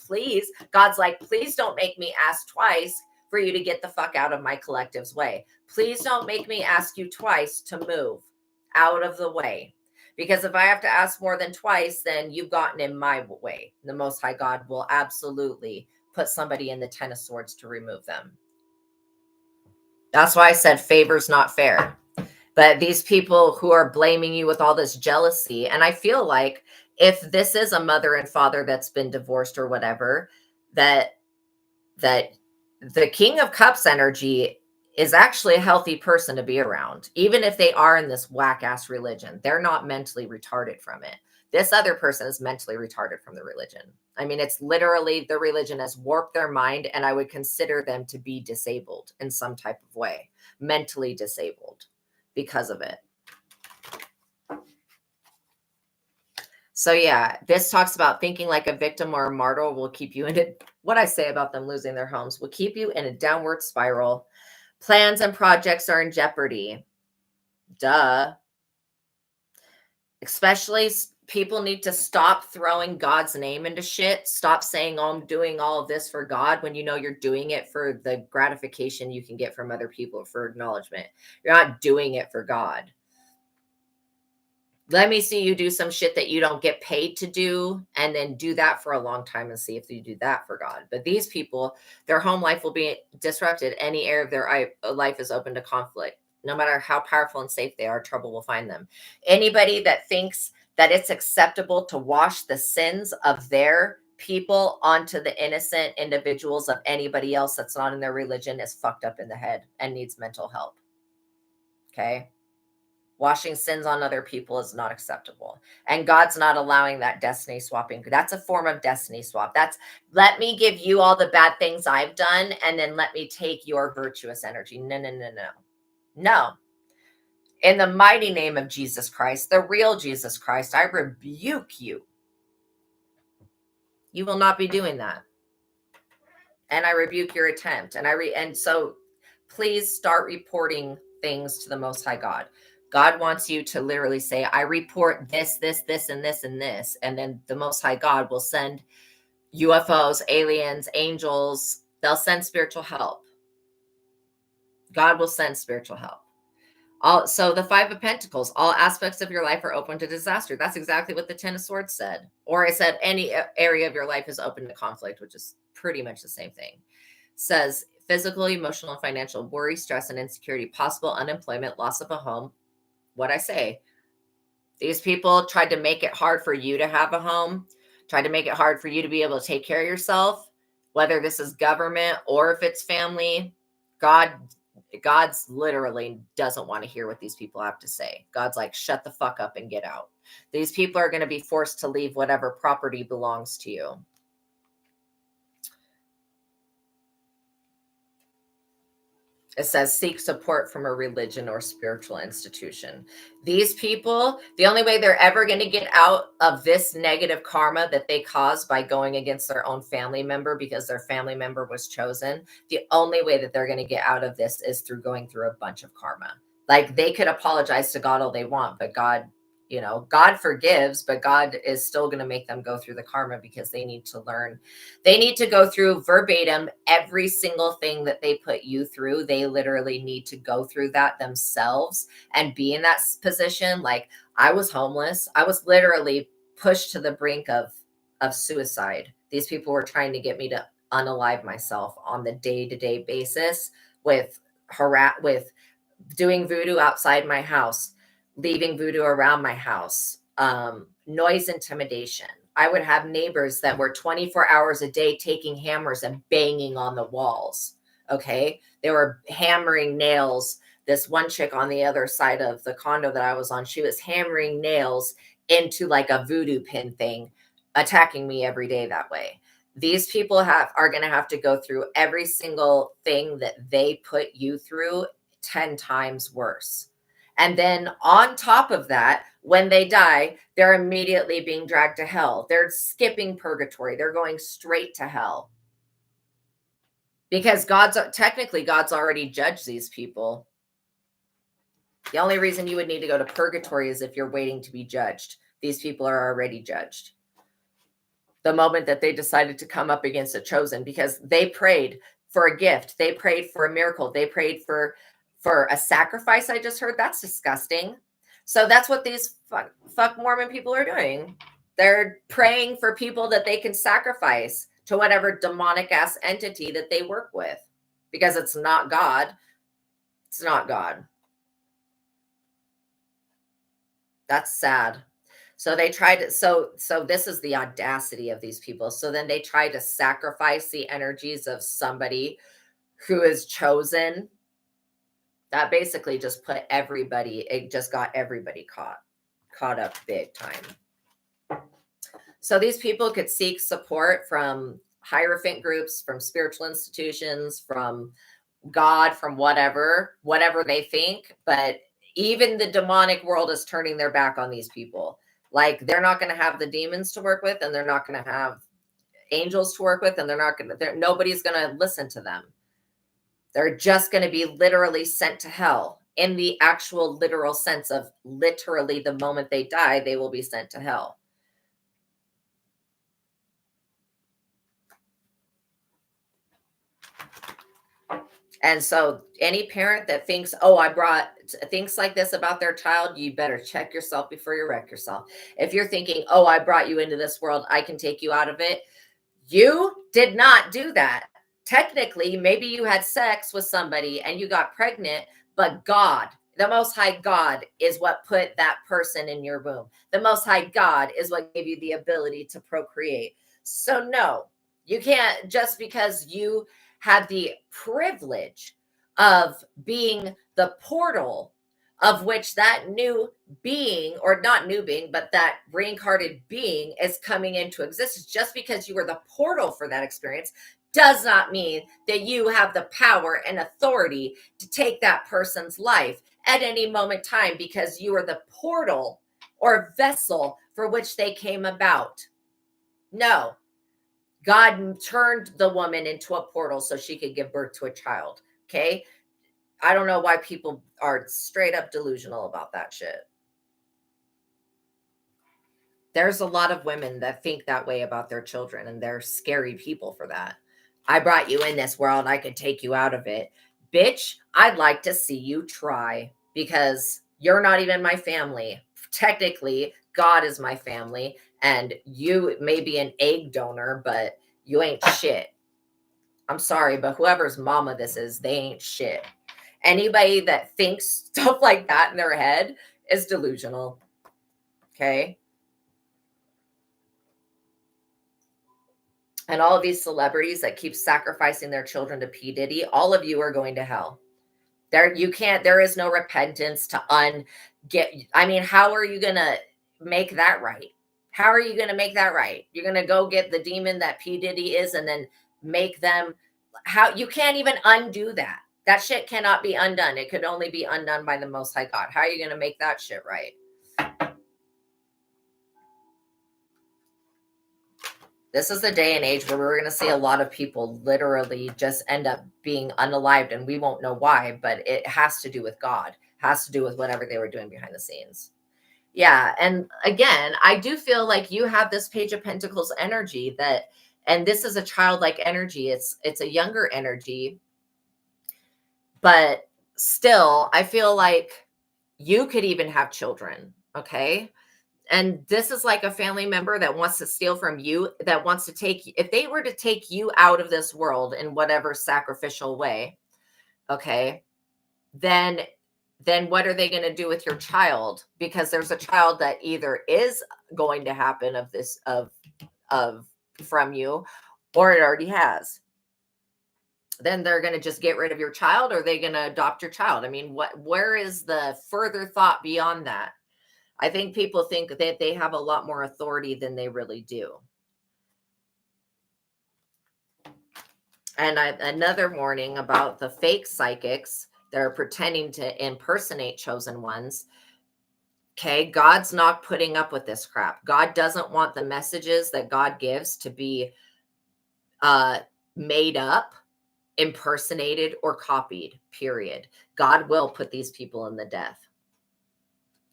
Please. God's like, please don't make me ask twice for you to get the fuck out of my collective's way. Please don't make me ask you twice to move out of the way. Because if I have to ask more than twice, then you've gotten in my way. The Most High God will absolutely put somebody in the Ten of Swords to remove them. That's why I said favor's not fair. But these people who are blaming you with all this jealousy, and I feel like if this is a mother and father that's been divorced or whatever, that the King of Cups energy is actually a healthy person to be around. Even if they are in this whack-ass religion, they're not mentally retarded from it. This other person is mentally retarded from the religion. I mean, it's literally the religion has warped their mind, and I would consider them to be disabled in some type of way, mentally disabled because of it. So yeah, this talks about thinking like a victim or a martyr will keep you in it. What I say about them losing their homes will keep you in a downward spiral. Plans and projects are in jeopardy. Duh. Especially people need to stop throwing God's name into shit. Stop saying, oh, I'm doing all of this for God, when you know you're doing it for the gratification you can get from other people, for acknowledgement. You're not doing it for God. Let me see you do some shit that you don't get paid to do, and then do that for a long time and see if you do that for God. But these people, their home life will be disrupted. Any area of their life is open to conflict. No matter how powerful and safe they are, trouble will find them. Anybody that thinks that it's acceptable to wash the sins of their people onto the innocent individuals of anybody else that's not in their religion is fucked up in the head and needs mental help. Okay? Washing sins on other people is not acceptable. And God's not allowing that destiny swapping. That's a form of destiny swap. That's, let me give you all the bad things I've done, and then let me take your virtuous energy. No, no, no, no. No. In the mighty name of Jesus Christ, the real Jesus Christ, I rebuke you. You will not be doing that. And I rebuke your attempt. And so please start reporting things to the Most High God. God wants you to literally say, I report this, this, this, and this, and this. And then the Most High God will send UFOs, aliens, angels. They'll send spiritual help. God will send spiritual help. So the Five of Pentacles, all aspects of your life are open to disaster. That's exactly what the Ten of Swords said. Or it said any area of your life is open to conflict, which is pretty much the same thing. Says physical, emotional, and financial worry, stress, and insecurity, possible unemployment, loss of a home. What I say, these people tried to make it hard for you to have a home, tried to make it hard for you to be able to take care of yourself, whether this is government or if it's family. God's literally doesn't want to hear what these people have to say. God's like, shut the fuck up and get out. These people are going to be forced to leave whatever property belongs to you. It says seek support from a religion or spiritual institution. These people, the only way they're ever going to get out of this negative karma that they caused by going against their own family member because their family member was chosen, the only way that they're going to get out of this is through going through a bunch of karma. Like, they could apologize to God all they want, but God, God forgives, but God is still going to make them go through the karma because they need to learn. They need to go through verbatim every single thing that they put you through. They literally need to go through that themselves and be in that position. Like, I was homeless. I was literally pushed to the brink of suicide. These people were trying to get me to unalive myself on the day-to-day basis with doing voodoo outside my house, leaving voodoo around my house, noise intimidation. I would have neighbors that were 24 hours a day taking hammers and banging on the walls. Okay. They were hammering nails. This one chick on the other side of the condo that I was on, she was hammering nails into like a voodoo pin thing, attacking me every day that way. These people are going to have to go through every single thing that they put you through 10 times worse. And then on top of that, when they die, they're immediately being dragged to hell. They're skipping purgatory. They're going straight to hell. Because God's already judged these people. The only reason you would need to go to purgatory is if you're waiting to be judged. These people are already judged. The moment that they decided to come up against a chosen, because they prayed for a gift. They prayed for a miracle. They prayed for a sacrifice. I just heard that's disgusting. So that's what these fuck Mormon people are doing. They're praying for people that they can sacrifice to whatever demonic ass entity that they work with, because it's not God. It's not God. That's sad. So they tried to, so this is the audacity of these people. So then they try to sacrifice the energies of somebody who is chosen. That basically just put everybody, it just got everybody caught up big time. So these people could seek support from Hierophant groups, from spiritual institutions, from God, from whatever they think. But even the demonic world is turning their back on these people. Like, they're not going to have the demons to work with, and they're not going to have angels to work with, and nobody's going to listen to them. They're just going to be literally sent to hell in the actual literal sense of literally the moment they die, they will be sent to hell. And so any parent that thinks, oh, I brought thinks like this about their child, you better check yourself before you wreck yourself. If you're thinking, oh, I brought you into this world, I can take you out of it. You did not do that. Technically, maybe you had sex with somebody and you got pregnant, but God, the Most High God, is what put that person in your womb. The Most High God is what gave you the ability to procreate. So, no, you can't, just because you had the privilege of being the portal of which that new being, or not new being, but that reincarnated being is coming into existence, just because you were the portal for that experience does not mean that you have the power and authority to take that person's life at any moment in time, because you are the portal or vessel for which they came about. No, God turned the woman into a portal so she could give birth to a child. Okay. I don't know why people are straight up delusional about that shit. There's a lot of women that think that way about their children, and they're scary people for that. I brought you in this world, I could take you out of it. Bitch, I'd like to see you try, because you're not even my family. Technically, God is my family, and you may be an egg donor, but you ain't shit. I'm sorry, but whoever's mama this is, they ain't shit. Anybody that thinks stuff like that in their head is delusional. Okay. And all of these celebrities that keep sacrificing their children to P. Diddy, all of you are going to hell. There is no repentance to I mean, how are you going to make that right? How are you going to make that right? You're going to go get the demon that P. Diddy is and then make them, how you can't even undo that. That shit cannot be undone. It could only be undone by the Most High God. How are you going to make that shit right? This is the day and age where we're going to see a lot of people literally just end up being unalived, and we won't know why, but it has to do with God. It has to do with whatever they were doing behind the scenes. Yeah. And again, I do feel like you have this Page of Pentacles energy and this is a childlike energy. It's a younger energy, but still, I feel like you could even have children. Okay. And this is like a family member that wants to steal from you, that wants to if they were to take you out of this world in whatever sacrificial way, okay, then what are they going to do with your child? Because there's a child that either is going to happen of from you, or it already has. Then they're going to just get rid of your child, or are they going to adopt your child? I mean, where is the further thought beyond that? I think people think that they have a lot more authority than they really do. And another warning about the fake psychics that are pretending to impersonate chosen ones. Okay, God's not putting up with this crap. God doesn't want the messages that God gives to be made up, impersonated, or copied, period. God will put these people in the death.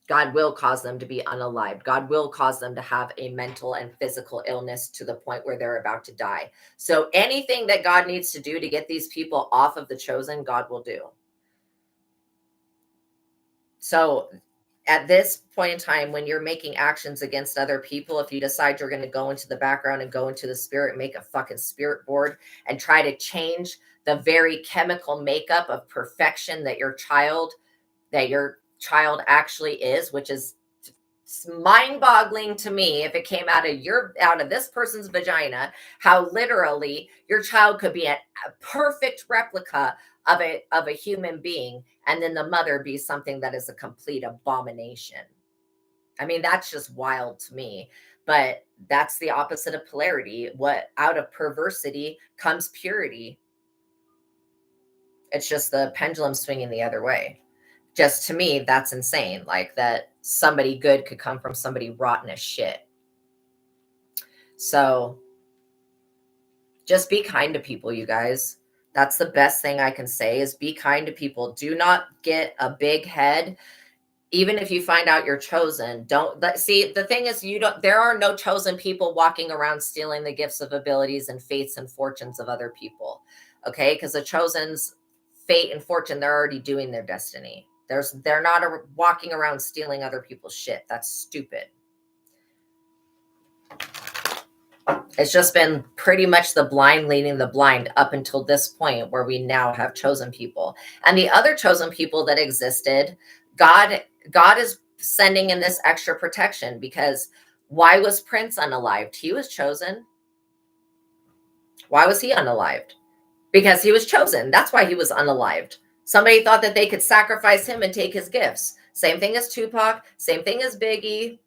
God will cause them to be unalived. God will cause them to have a mental and physical illness to the point where they're about to die. So anything that God needs to do to get these people off of the chosen, God will do. So at this point in time, when you're making actions against other people, if you decide you're going to go into the background and go into the spirit, make a fucking spirit board and try to change the very chemical makeup of perfection that your child actually is, which is mind-boggling to me. If it came out of this person's vagina, how literally your child could be a perfect replica of a human being, and then the mother be something that is a complete abomination. I mean, that's just wild to me. But that's the opposite of polarity. What out of perversity comes purity. It's just the pendulum swinging the other way. Just to me, that's insane. Like that somebody good could come from somebody rotten as shit. So just be kind to people, you guys. That's the best thing I can say, is be kind to people. Do not get a big head. Even if you find out you're chosen, see, the thing is, there are no chosen people walking around stealing the gifts of abilities and fates and fortunes of other people. Okay. Because the chosen's fate and fortune, they're already doing their destiny. They're not walking around stealing other people's shit. That's stupid. It's just been pretty much the blind leading the blind up until this point where we now have chosen people. And the other chosen people that existed, God is sending in this extra protection, because why was Prince unalived? He was chosen. Why was he unalived? Because he was chosen. That's why he was unalived. Somebody thought that they could sacrifice him and take his gifts. Same thing as Tupac, same thing as Biggie.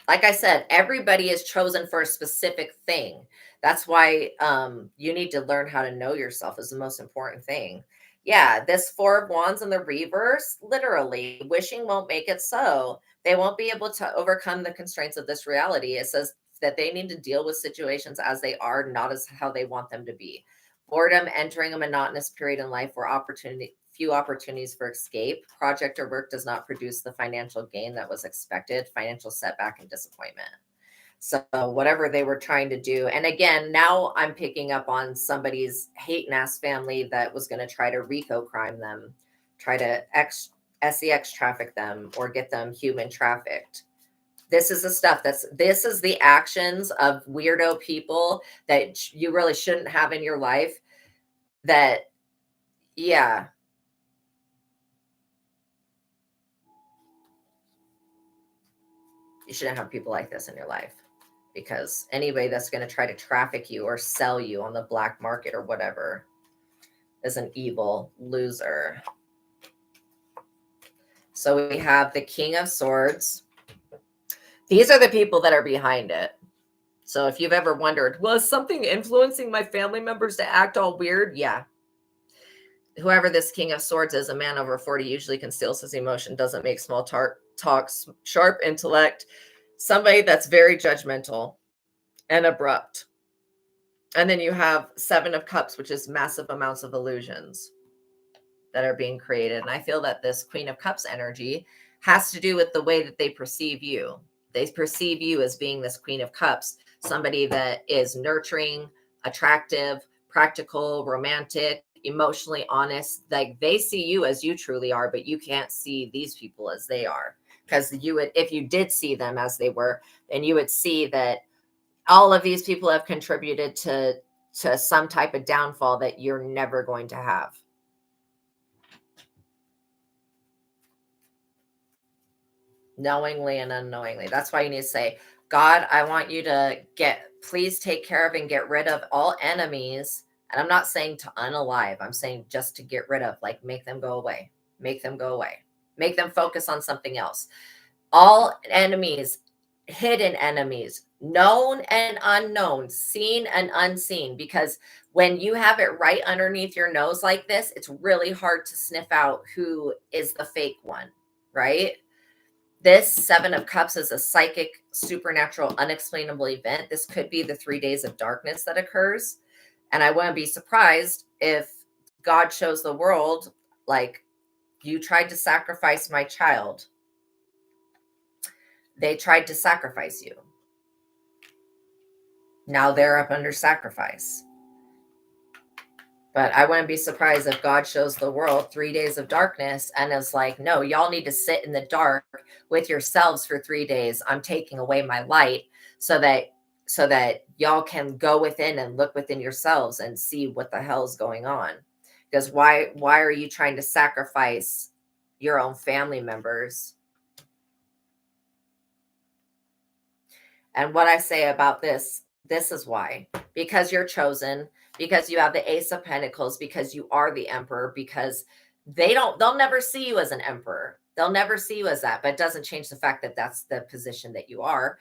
Like I said, everybody is chosen for a specific thing. That's why you need to learn how to know yourself is the most important thing. Yeah, this Four of Wands in the reverse, literally, wishing won't make it so. They won't be able to overcome the constraints of this reality. It says that they need to deal with situations as they are, not as how they want them to be. Boredom, entering a monotonous period in life where few opportunities for escape. Project or work does not produce the financial gain that was expected. Financial setback and disappointment. So whatever they were trying to do. And again, now I'm picking up on somebody's hate and ass family that was going to try to RICO crime them, try to SEX traffic them, or get them human trafficked. This is the stuff this is the actions of weirdo people that you really shouldn't have in your life. That, yeah. You shouldn't have people like this in your life, because anybody that's going to try to traffic you or sell you on the black market or whatever is an evil loser. So we have the King of Swords. These are the people that are behind it. So if you've ever wondered, was something influencing my family members to act all weird? Yeah. Whoever this King of Swords is, a man over 40, usually conceals his emotion, doesn't make small talks, sharp intellect, somebody that's very judgmental and abrupt. And then you have Seven of Cups, which is massive amounts of illusions that are being created. And I feel that this Queen of Cups energy has to do with the way that they perceive you. They perceive you as being this Queen of Cups, somebody that is nurturing, attractive, practical, romantic, emotionally honest. Like, they see you as you truly are, but you can't see these people as they are. Because you would, if you did see them as they were, then you would see that all of these people have contributed to some type of downfall that you're never going to have. Knowingly and unknowingly. That's why you need to say, God, I want you to please take care of and get rid of all enemies. And I'm not saying to unalive. I'm saying just to get rid of, like, make them go away. Make them go away. Make them focus on something else. All enemies, hidden enemies, known and unknown, seen and unseen, because when you have it right underneath your nose like this, it's really hard to sniff out who is the fake one, right? This Seven of Cups is a psychic, supernatural, unexplainable event. This could be the 3 days of darkness that occurs. And I wouldn't be surprised if God shows the world, like, you tried to sacrifice my child. They tried to sacrifice you. Now they're up under sacrifice. But I wouldn't be surprised if God shows the world 3 days of darkness and is like, no, y'all need to sit in the dark with yourselves for 3 days. I'm taking away my light so that y'all can go within and look within yourselves and see what the hell is going on. Because why are you trying to sacrifice your own family members? And what I say about this is why. Because you're chosen, because you have the Ace of Pentacles, because you are the Emperor, because they'll never see you as an emperor. They'll never see you as that, but it doesn't change the fact that that's the position that you are,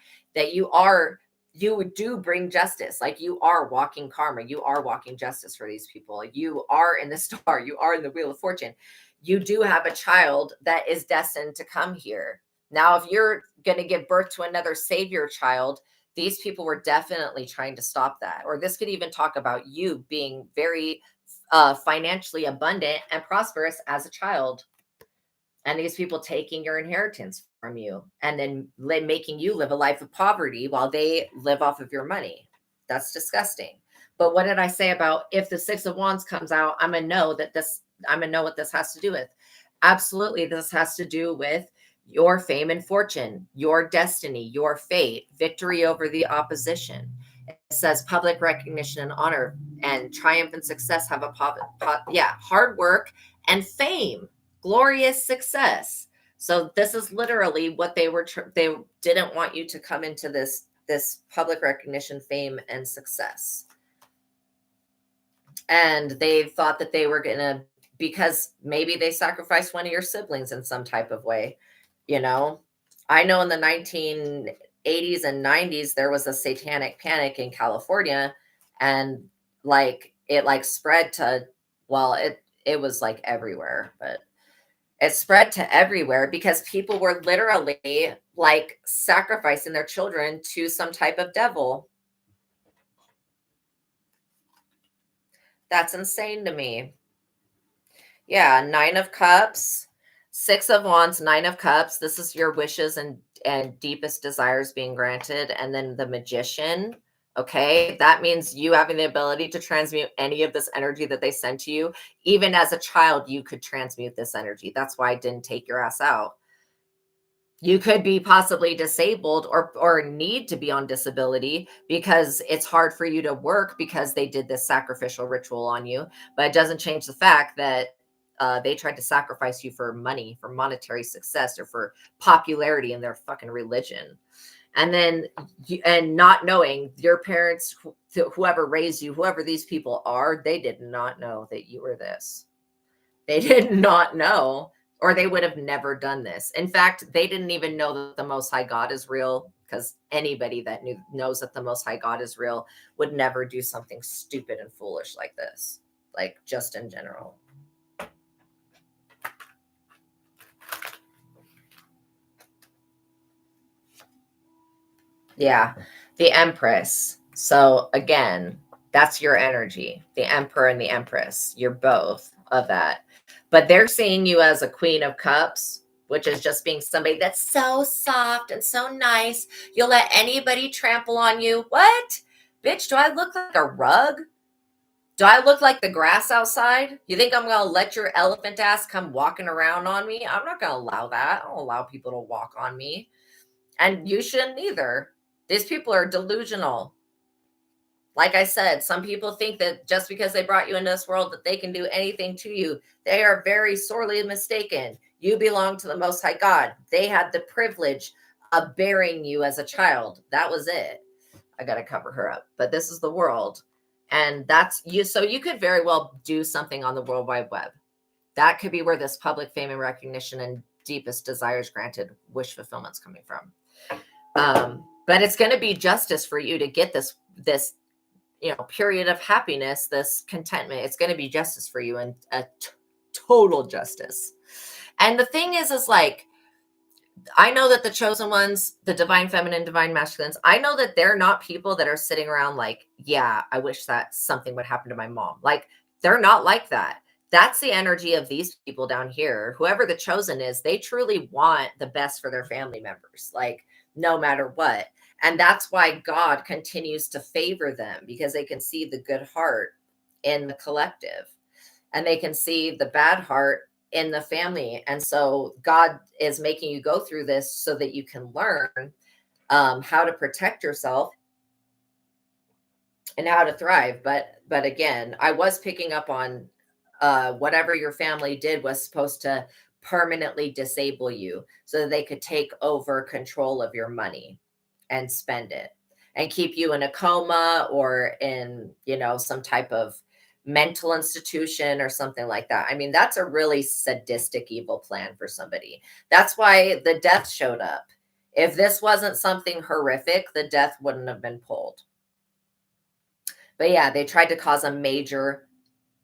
you do bring justice. Like, you are walking karma. You are walking justice for these people. You are in the star. You are in the Wheel of Fortune. You do have a child that is destined to come here. Now, if you're going to give birth to another savior child, these people were definitely trying to stop that. Or this could even talk about you being very financially abundant and prosperous as a child, and these people taking your inheritance from you and then making you live a life of poverty while they live off of your money. That's disgusting. But what did I say about if the Six of Wands comes out, I'm going to know what this has to do with. Absolutely. This has to do with your fame and fortune, your destiny, your fate, victory over the opposition. It says public recognition and honor and triumph and success have hard work and fame, glorious success. So this is literally what they didn't want you to come into this public recognition, fame, and success. And they thought that they were going to, because maybe they sacrificed one of your siblings in some type of way. I know in the 1980s and 90s, there was a satanic panic in California, and it spread to, well, it was like everywhere, but it spread to everywhere because people were literally like sacrificing their children to some type of devil. That's insane to me. Yeah, Nine of Cups, Six of Wands, Nine of Cups. This is your wishes and deepest desires being granted. And then the Magician. Okay, that means you having the ability to transmute any of this energy that they send to you. Even as a child, you could transmute this energy. That's why I didn't take your ass out. You could be possibly disabled or need to be on disability because it's hard for you to work because they did this sacrificial ritual on you. But it doesn't change the fact that they tried to sacrifice you for money, for monetary success, or for popularity in their fucking religion. And then, and not knowing your parents, whoever raised you, whoever these people are, they did not know that you were this. They did not know, or they would have never done this. In fact, they didn't even know that the Most High God is real, because anybody that knows that the Most High God is real would never do something stupid and foolish like this, like just in general. Yeah, the Empress. So again, that's your energy, the Emperor and the Empress. You're both of that. But they're seeing you as a Queen of Cups, which is just being somebody that's so soft and so nice. You'll let anybody trample on you. What? Bitch, do I look like a rug? Do I look like the grass outside? You think I'm going to let your elephant ass come walking around on me? I'm not going to allow that. I don't allow people to walk on me. And you shouldn't either. These people are delusional. Like I said, some people think that just because they brought you into this world that they can do anything to you. They are very sorely mistaken. You belong to the Most High God. They had the privilege of bearing you as a child. That was it. I got to cover her up. But this is the world. And that's you. So you could very well do something on the World Wide Web. That could be where this public fame and recognition and deepest desires granted wish fulfillment's coming from. But it's going to be justice for you to get this period of happiness, this contentment. It's going to be justice for you, and total justice. And the thing is like, I know that the chosen ones, the divine feminine, divine masculines, I know that they're not people that are sitting around like, yeah, I wish that something would happen to my mom. Like, they're not like that. That's the energy of these people down here. Whoever the chosen is, they truly want the best for their family members, like no matter what. And that's why God continues to favor them, because they can see the good heart in the collective and they can see the bad heart in the family. And so God is making you go through this so that you can learn how to protect yourself and how to thrive. But again, I was picking up on whatever your family did was supposed to permanently disable you so that they could take over control of your money and spend it and keep you in a coma or in, some type of mental institution or something like that. I mean, that's a really sadistic, evil plan for somebody. That's why the death showed up. If this wasn't something horrific, the death wouldn't have been pulled. But yeah, they tried to cause a major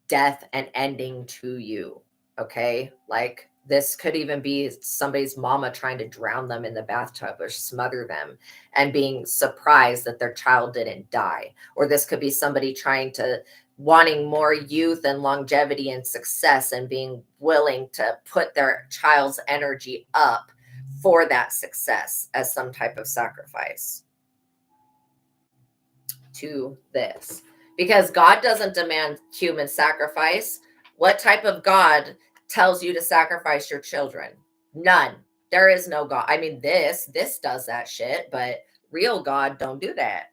death and ending to you. Okay. Like, this could even be somebody's mama trying to drown them in the bathtub or smother them and being surprised that their child didn't die. Or this could be somebody wanting more youth and longevity and success and being willing to put their child's energy up for that success as some type of sacrifice to this. because God doesn't demand human sacrifice. What type of God tells you to sacrifice your children? None. There is no God. I mean, this does that shit, but real God don't do that.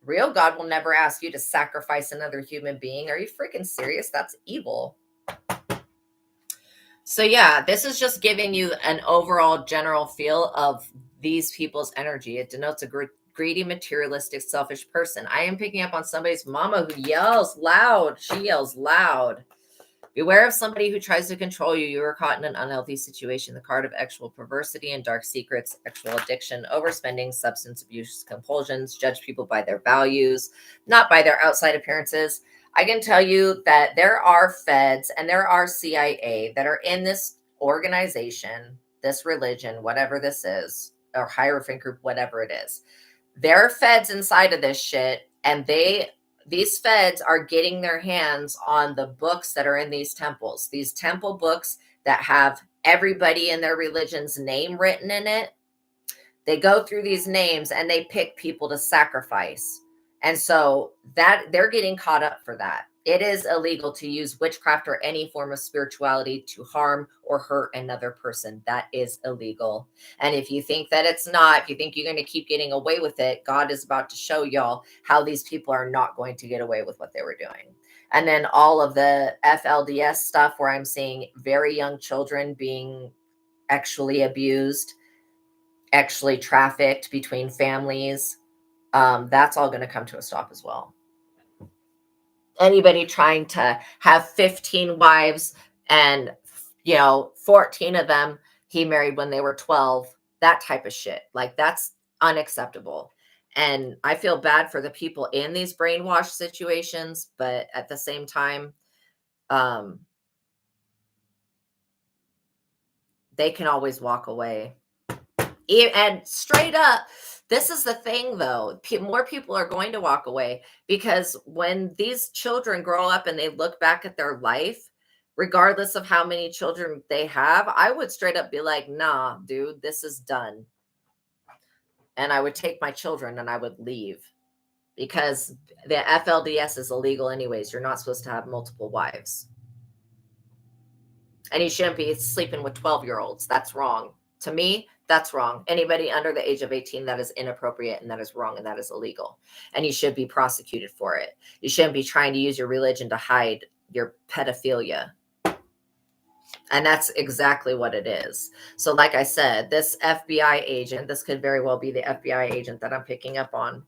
Real God will never ask you to sacrifice another human being. Are you freaking serious? That's evil. So yeah, this is just giving you an overall general feel of these people's energy. It denotes a greedy, materialistic, selfish person. I am picking up on somebody's mama who yells loud. She yells loud. Beware of somebody who tries to control you. You are caught in an unhealthy situation. The card of actual perversity and dark secrets, sexual addiction, overspending, substance abuse, compulsions, judge people by their values, not by their outside appearances. I can tell you that there are feds and there are CIA that are in this organization, this religion, whatever this is, or hierophant group, whatever it is. There are feds inside of this shit, and these feds are getting their hands on the books that are in these temples, these temple books that have everybody in their religion's name written in it. They go through these names and they pick people to sacrifice. And so that they're getting caught up for that. It is illegal to use witchcraft or any form of spirituality to harm or hurt another person. That is illegal. And if you think that it's not, if you think you're going to keep getting away with it, God is about to show y'all how these people are not going to get away with what they were doing. And then all of the FLDS stuff where I'm seeing very young children being actually abused, actually trafficked between families, that's all going to come to a stop as well. Anybody trying to have 15 wives and 14 of them he married when they were 12, that type of shit, like, that's unacceptable. And I feel bad for the people in these brainwash situations, but at the same time, they can always walk away. And straight up, this is the thing, though. More people are going to walk away, because when these children grow up and they look back at their life, regardless of how many children they have, I would straight up be like, nah, dude, this is done. And I would take my children and I would leave, because the FLDS is illegal anyways. You're not supposed to have multiple wives. And you shouldn't be sleeping with 12-year-olds. That's wrong. To me, that's wrong. Anybody under the age of 18, that is inappropriate, and that is wrong, and that is illegal. And you should be prosecuted for it. You shouldn't be trying to use your religion to hide your pedophilia. And that's exactly what it is. So like I said, this FBI agent, this could very well be the FBI agent that I'm picking up on,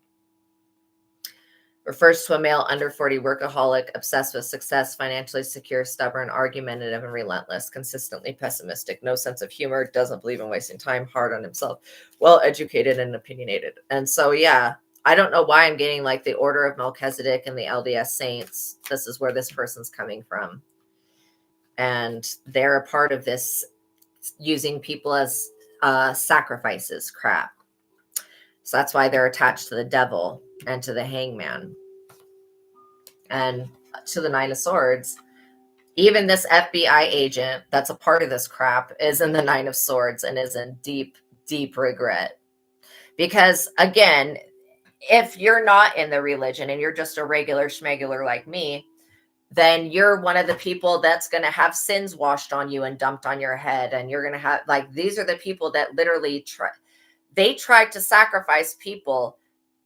refers to a male under 40, workaholic, obsessed with success, financially secure, stubborn, argumentative, and relentless, consistently pessimistic, no sense of humor, doesn't believe in wasting time, hard on himself, well-educated and opinionated. And so, yeah, I don't know why I'm getting like the Order of Melchizedek and the LDS Saints. This is where this person's coming from. And they're a part of this using people as sacrifices crap. So that's why they're attached to the devil and to the hangman and to the Nine of Swords. Even this FBI agent that's a part of this crap is in the Nine of Swords and is in deep, deep regret. Because again, if you're not in the religion and you're just a regular schmegular like me, then you're one of the people that's going to have sins washed on you and dumped on your head. And you're going to have, like, these are the people that literally try to sacrifice people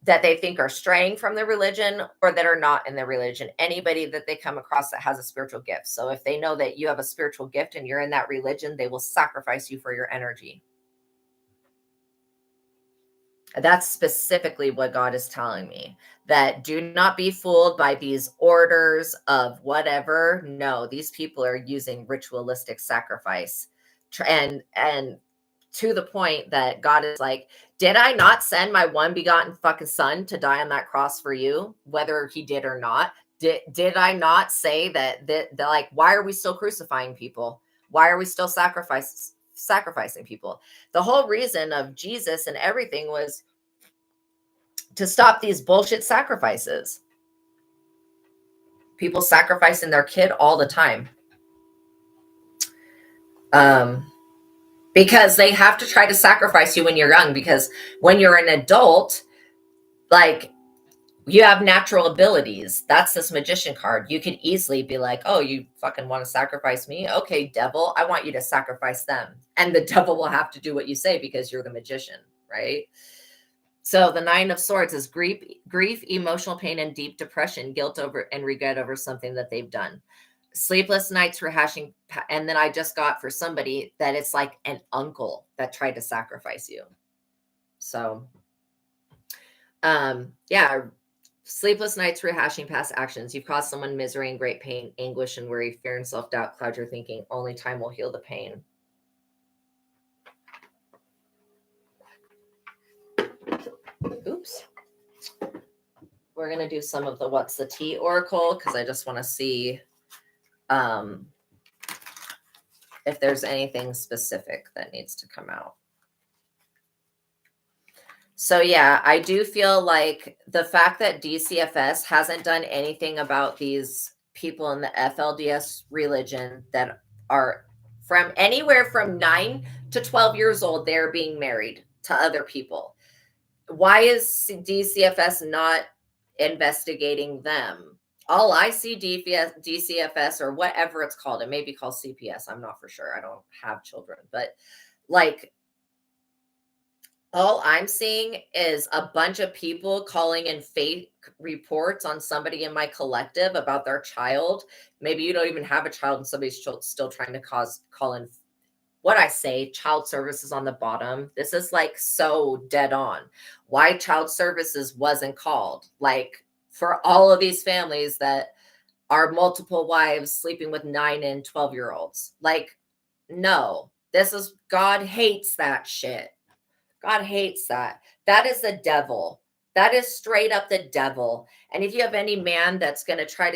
that they think are straying from the religion or that are not in the religion. Anybody that they come across that has a spiritual gift. So if they know that you have a spiritual gift and you're in that religion, they will sacrifice you for your energy. That's specifically what God is telling me, that do not be fooled by these orders of whatever. No, these people are using ritualistic sacrifice. And to the point that God is like, did I not send my one begotten fucking son to die on that cross for you, whether he did or not? Did I not say that like, why are we still crucifying people? Why are we still sacrificing people? The whole reason of Jesus and everything was to stop these bullshit sacrifices. People sacrificing their kid all the time. Because they have to try to sacrifice you when you're young, because when you're an adult, like, You have natural abilities. That's this magician card. You could easily be like, oh, you fucking want to sacrifice me? Okay, devil, I want you to sacrifice them. And the devil will have to do what you say because you're the magician, right? So the Nine of Swords is grief, emotional pain, and deep depression, guilt over and regret over something that they've done. Sleepless nights, rehashing. And then I just got for somebody that it's like an uncle that tried to sacrifice you. So, yeah, sleepless nights, rehashing past actions. You've caused someone misery and great pain, anguish and worry, fear and self-doubt cloud your thinking. Only time will heal the pain. Oops. We're going to do some of the What's the Tea Oracle because I just want to see if there's anything specific that needs to come out. So yeah, I do feel like the fact that DCFS hasn't done anything about these people in the FLDS religion that are from anywhere from 9 to 12 years old, they're being married to other people. Why is DCFS not investigating them? All I see DCFS or whatever it's called, it may be called CPS. I'm not for sure. I don't have children, but like all I'm seeing is a bunch of people calling in fake reports on somebody in my collective about their child. Maybe you don't even have a child and somebody's still trying to call in what I say, child services on the bottom. This is like so dead on. Why child services wasn't called. Like for all of these families that are multiple wives sleeping with 9 and 12-year-olds. Like, no, God hates that shit. God hates that. That is the devil. That is straight up the devil. And if you have any man that's going to try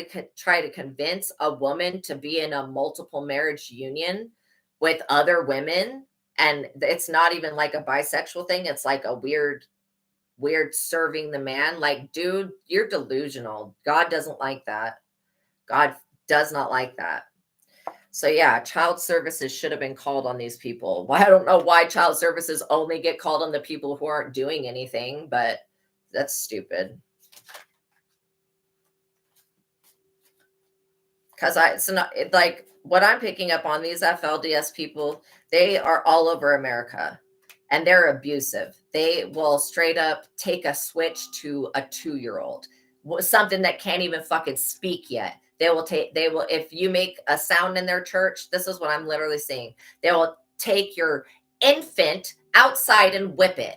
to convince a woman to be in a multiple marriage union with other women, and it's not even like a bisexual thing, it's like a weird serving the man, like, dude, you're delusional. God doesn't like that. God does not like that. So yeah, child services should have been called on these people. Well, I don't know why child services only get called on the people who aren't doing anything, but that's stupid. Because it's not like what I'm picking up on these FLDS people, they are all over America and they're abusive. They will straight up take a switch to a 2-year-old, something that can't even fucking speak yet. They will, if you make a sound in their church, this is what I'm literally saying. They will take your infant outside and whip it.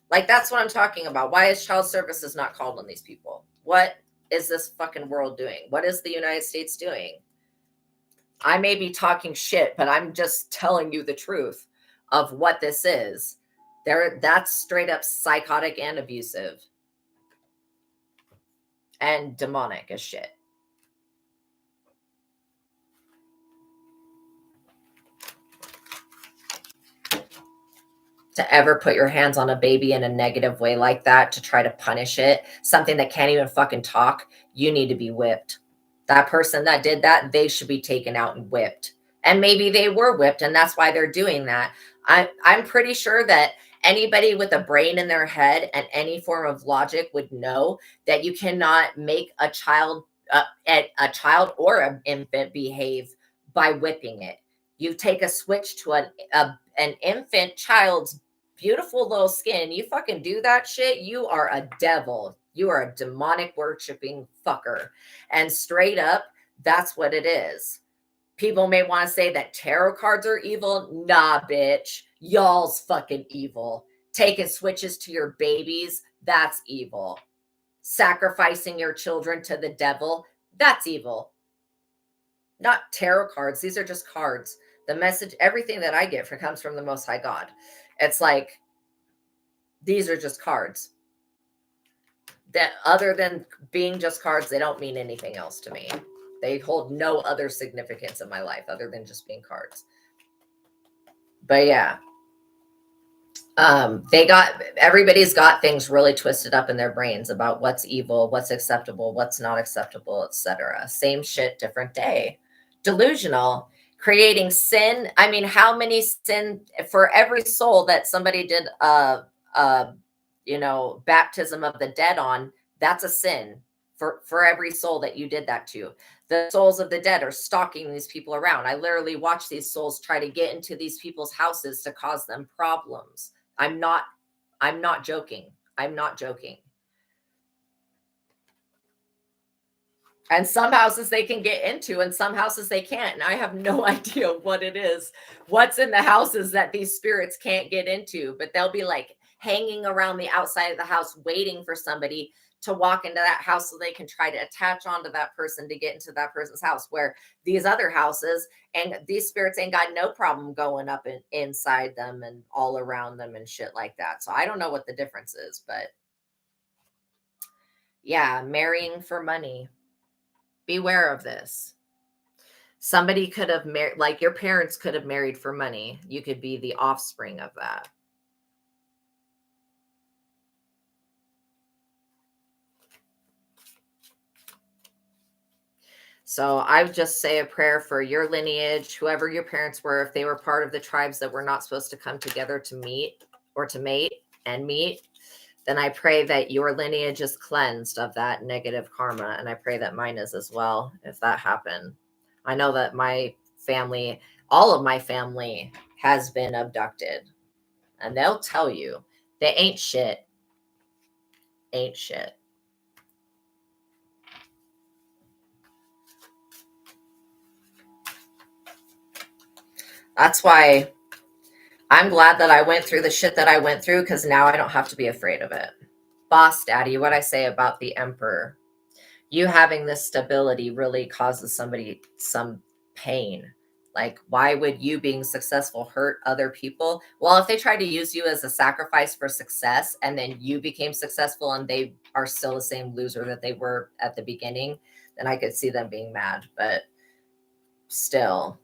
Like, that's what I'm talking about. Why is child services not called on these people? What is this fucking world doing? What is the United States doing? I may be talking shit, but I'm just telling you the truth of what this is. That's straight up psychotic and abusive and demonic as shit. To ever put your hands on a baby in a negative way like that, to try to punish it, something that can't even fucking talk, you need to be whipped. That person that did that, they should be taken out and whipped. And maybe they were whipped and that's why they're doing that. I'm pretty sure that anybody with a brain in their head and any form of logic would know that you cannot make a child or an infant behave by whipping it. You take a switch to an infant child's beautiful little skin, you fucking do that shit, you are a devil. You are a demonic worshiping fucker. And straight up, that's what it is. People may want to say that tarot cards are evil. Nah, bitch. Y'all's fucking evil. Taking switches to your babies, that's evil. Sacrificing your children to the devil, that's evil. Not tarot cards. These are just cards. The message, everything that I get comes from the Most High God. It's like, these are just cards. That other than being just cards, they don't mean anything else to me. They hold no other significance in my life other than just being cards. But yeah, everybody's got things really twisted up in their brains about what's evil, what's acceptable, what's not acceptable, etc. Same shit, different day. Delusional, creating sin. I mean, how many sin for every soul that somebody did baptism of the dead on, That's a sin for every soul that you did that to. The souls of the dead are stalking these people around. I literally watch these souls try to get into these people's houses to cause them problems. I'm not joking. I'm not joking. And some houses they can get into and some houses they can't. And I have no idea what it is, what's in the houses that these spirits can't get into, but they'll be like hanging around the outside of the house waiting for somebody to walk into that house so they can try to attach onto that person to get into that person's house, where these other houses and these spirits ain't got no problem going up and inside them and all around them and shit like that. So I don't know what the difference is, but yeah, marrying for money. Beware of this. Somebody could have married, like your parents could have married for money. You could be the offspring of that. So I would just say a prayer for your lineage, whoever your parents were, if they were part of the tribes that were not supposed to come together to meet or to mate and meet, then I pray that your lineage is cleansed of that negative karma. And I pray that mine is as well, if that happened. I know that my family, all of my family has been abducted. And they'll tell you they ain't shit. Ain't shit. That's why I'm glad that I went through the shit that I went through, because now I don't have to be afraid of it. Boss Daddy, what I say about the Emperor, you having this stability really causes somebody some pain. Like, why would you being successful hurt other people? Well, if they tried to use you as a sacrifice for success and then you became successful and they are still the same loser that they were at the beginning, then I could see them being mad. But still,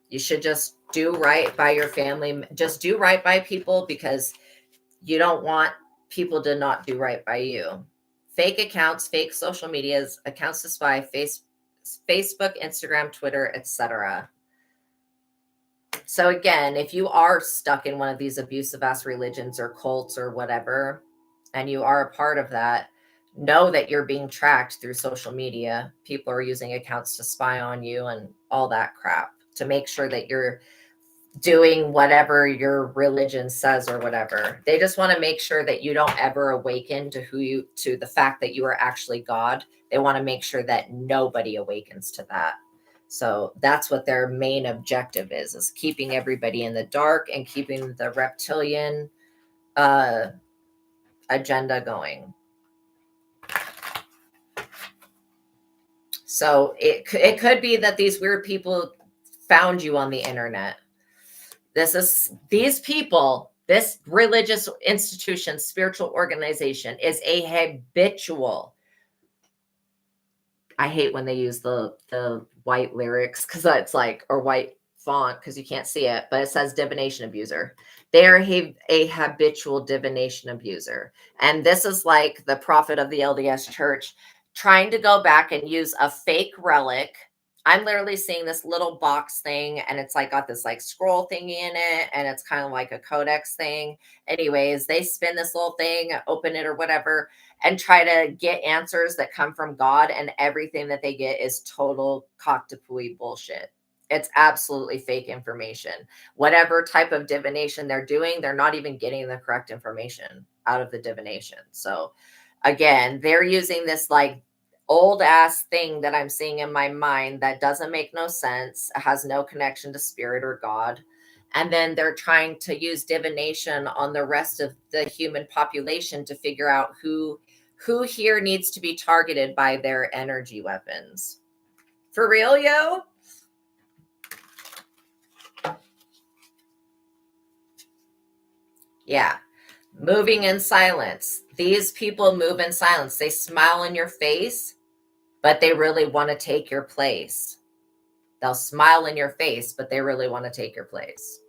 you should just do right by your family. Just do right by people, because you don't want people to not do right by you. Fake accounts, fake social medias, accounts to spy, Facebook, Instagram, Twitter, etc. So again, if you are stuck in one of these abusive ass religions or cults or whatever, and you are a part of that, know that you're being tracked through social media. People are using accounts to spy on you and all that crap to make sure that you're doing whatever your religion says or whatever. They just want to make sure that you don't ever awaken to the fact that you are actually God. They want to make sure that nobody awakens to that. So that's what their main objective is keeping everybody in the dark and keeping the reptilian agenda going. So it could be that these weird people found you on the internet. These people, this religious institution, spiritual organization is a habitual. I hate when they use the white lyrics, because it's like, or white font, because you can't see it, but it says divination abuser. They are a habitual divination abuser. And this is like the prophet of the LDS church trying to go back and use a fake relic. I'm literally seeing this little box thing, and it's like got this like scroll thingy in it, and it's kind of like a codex thing. Anyways, they spin this little thing, open it or whatever, and try to get answers that come from God, and everything that they get is total cockapoo bullshit. It's absolutely fake information. Whatever type of divination they're doing, they're not even getting the correct information out of the divination. So again, they're using this like old ass thing that I'm seeing in my mind that doesn't make no sense, has no connection to spirit or God. And then they're trying to use divination on the rest of the human population to figure out who here needs to be targeted by their energy weapons. For real, yo? Yeah. Moving in silence. These people move in silence. They smile in your face, but they really want to take your place. They'll smile in your face, but they really want to take your place.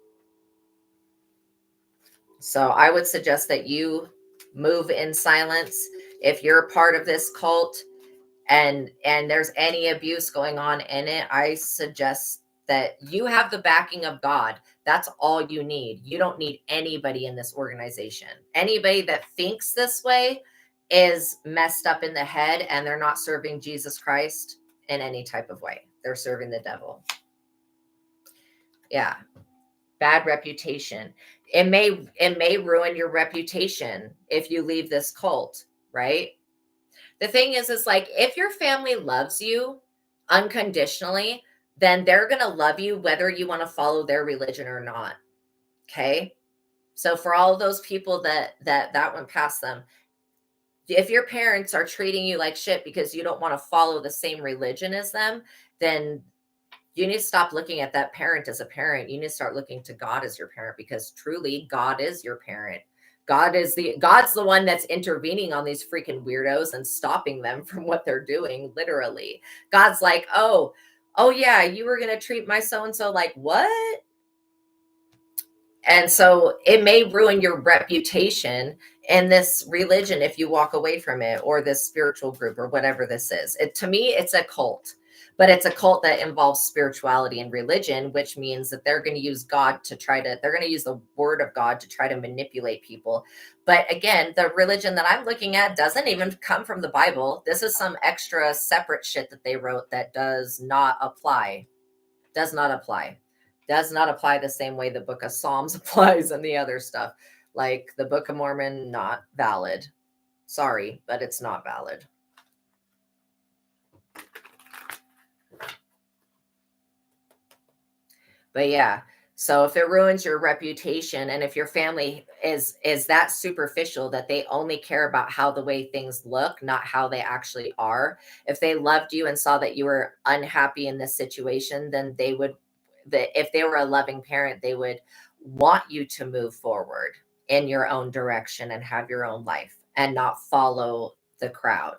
So I would suggest that you move in silence. If you're a part of this cult and there's any abuse going on in it, I suggest that you have the backing of God. That's all you need. You don't need anybody in this organization. Anybody that thinks this way is messed up in the head and they're not serving Jesus Christ in any type of way. They're serving the devil. Yeah. Bad reputation. It may ruin your reputation if you leave this cult, right? The thing is like, if your family loves you unconditionally, then they're going to love you whether you want to follow their religion or not. Okay? So for all of those people that went past them, if your parents are treating you like shit because you don't want to follow the same religion as them, then you need to stop looking at that parent as a parent. You need to start looking to God as your parent, because truly God is your parent. God's the one that's intervening on these freaking weirdos and stopping them from what they're doing. Literally. God's like, oh yeah, you were going to treat my so-and-so like what? And so it may ruin your reputation in this religion if you walk away from it, or this spiritual group, or whatever this is. To me, it's a cult, but it's a cult that involves spirituality and religion, which means that they're going to use they're going to use the word of God to try to manipulate people. But again, the religion that I'm looking at doesn't even come from the Bible. This is some extra separate shit that they wrote that does not apply the same way the Book of Psalms applies and the other stuff. Like the Book of Mormon, not valid. Sorry, but it's not valid. But yeah, so if it ruins your reputation, and if your family is that superficial that they only care about how the way things look, not how they actually are, if they loved you and saw that you were unhappy in this situation, then if they were a loving parent, they would want you to move forward in your own direction and have your own life and not follow the crowd.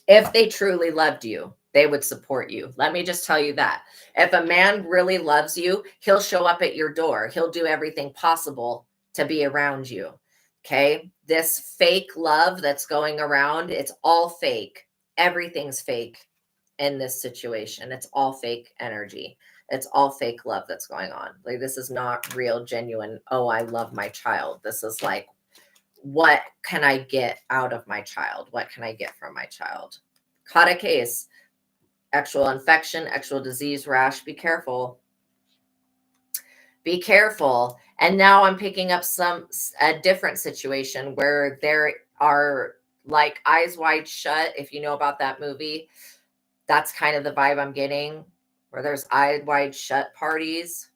If they truly loved you, they would support you. Let me just tell you that. If a man really loves you, he'll show up at your door. He'll do everything possible to be around you. Okay? This fake love that's going around, it's all fake. Everything's fake in this situation. It's all fake energy. It's all fake love that's going on. Like, this is not real, genuine, oh, I love my child. This is like, what can I get out of my child? What can I get from my child? Caught a case. Actual infection, actual disease, rash. Be careful. Be careful. And now I'm picking up a different situation where there are like Eyes Wide Shut. If you know about that movie, that's kind of the vibe I'm getting, where there's eyes wide shut parties.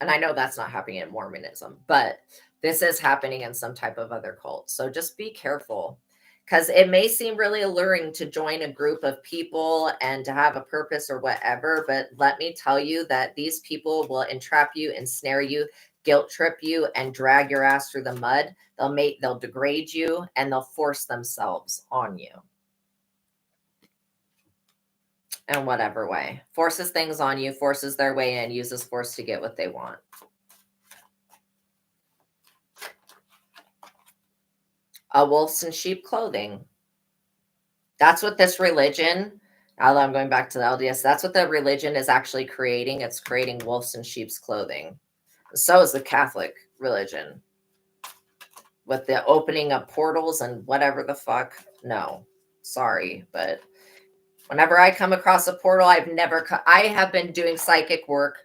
And I know that's not happening in Mormonism, but this is happening in some type of other cult. So just be careful, because it may seem really alluring to join a group of people and to have a purpose or whatever. But let me tell you that these people will entrap you, ensnare you, guilt trip you, and drag your ass through the mud. They'll degrade you, and they'll force themselves on you. In whatever way. Forces things on you, forces their way in, uses force to get what they want. A wolves in sheep clothing. That's what this religion, now that I'm going back to the LDS, that's what the religion is actually creating. It's creating wolves in sheep's clothing. So is the Catholic religion, with the opening of portals and whatever the fuck. No, sorry, but whenever I come across a portal, I have been doing psychic work.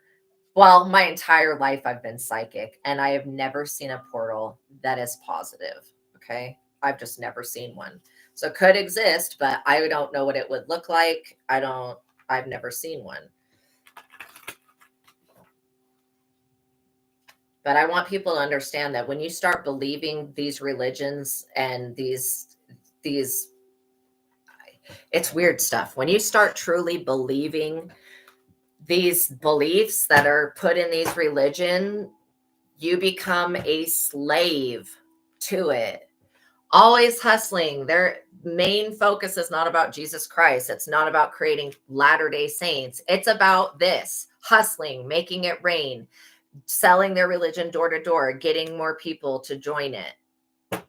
Well, my entire life I've been psychic, and I have never seen a portal that is positive. Okay. I've just never seen one. So it could exist, but I don't know what it would look like. I've never seen one. But I want people to understand that when you start believing these religions and these, it's weird stuff. When you start truly believing these beliefs that are put in these religion, you become a slave to it. Always hustling. Their main focus is not about Jesus Christ. It's not about creating Latter-day Saints. It's about this hustling, making it rain, selling their religion door to door, getting more people to join it.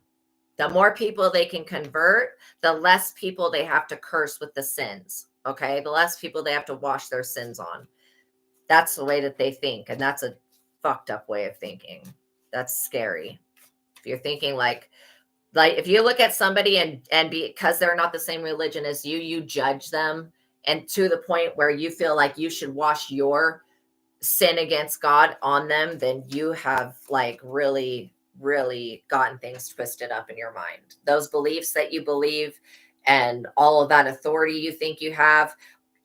The more people they can convert, the less people they have to curse with the sins. Okay. The less people they have to wash their sins on. That's the way that they think. And that's a fucked up way of thinking. That's scary. You're thinking like if you look at somebody and because they're not the same religion as you judge them, and to the point where you feel like you should wash your sin against God on them, then you have like really, really gotten things twisted up in your mind. Those beliefs that you believe and all of that authority you think you have,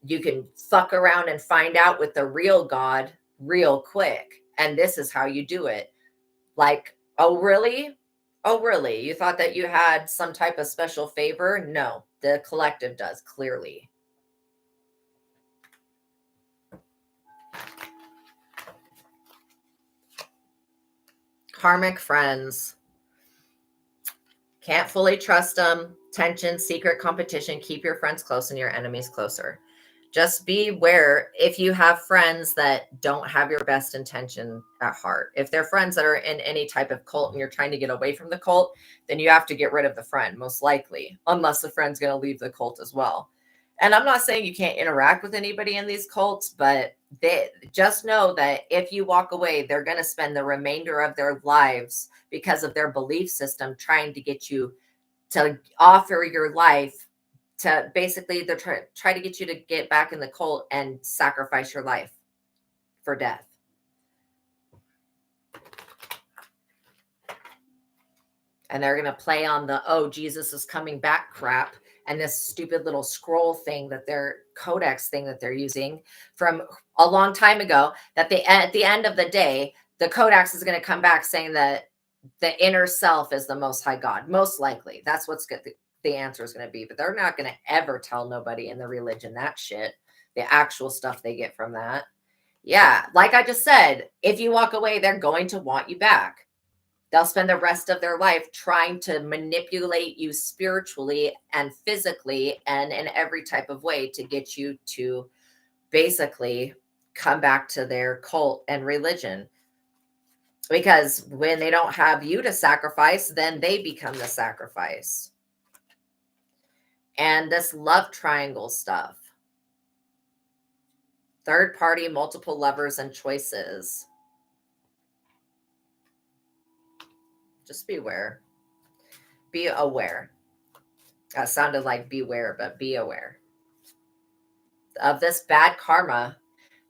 you can fuck around and find out with the real God real quick. And this is how you do it. Like, oh, really? Oh, really? You thought that you had some type of special favor? No, the collective does, clearly. Karmic friends. Can't fully trust them. Tension, secret competition. Keep your friends close and your enemies closer. Just beware if you have friends that don't have your best intention at heart. If they're friends that are in any type of cult and you're trying to get away from the cult, then you have to get rid of the friend, most likely, unless the friend's going to leave the cult as well. And I'm not saying you can't interact with anybody in these cults, but they just know that if you walk away, they're going to spend the remainder of their lives because of their belief system trying to get you to offer your life to basically they're try to get you to get back in the cult and sacrifice your life for death. And they're going to play on the, oh, Jesus is coming back crap. And this stupid little scroll thing that their codex thing that they're using from a long time ago, that they, at the end of the day, the codex is going to come back saying that the inner self is the most high God. Most likely. That's what's good. The answer is going to be, but they're not going to ever tell nobody in the religion that shit, the actual stuff they get from that. Yeah. Like I just said, if you walk away, they're going to want you back. They'll spend the rest of their life trying to manipulate you spiritually and physically and in every type of way to get you to basically come back to their cult and religion. Because when they don't have you to sacrifice, then they become the sacrifice. And this love triangle stuff. Third party, multiple lovers and choices. Just beware. Be aware. That sounded like beware, but be aware of this bad karma.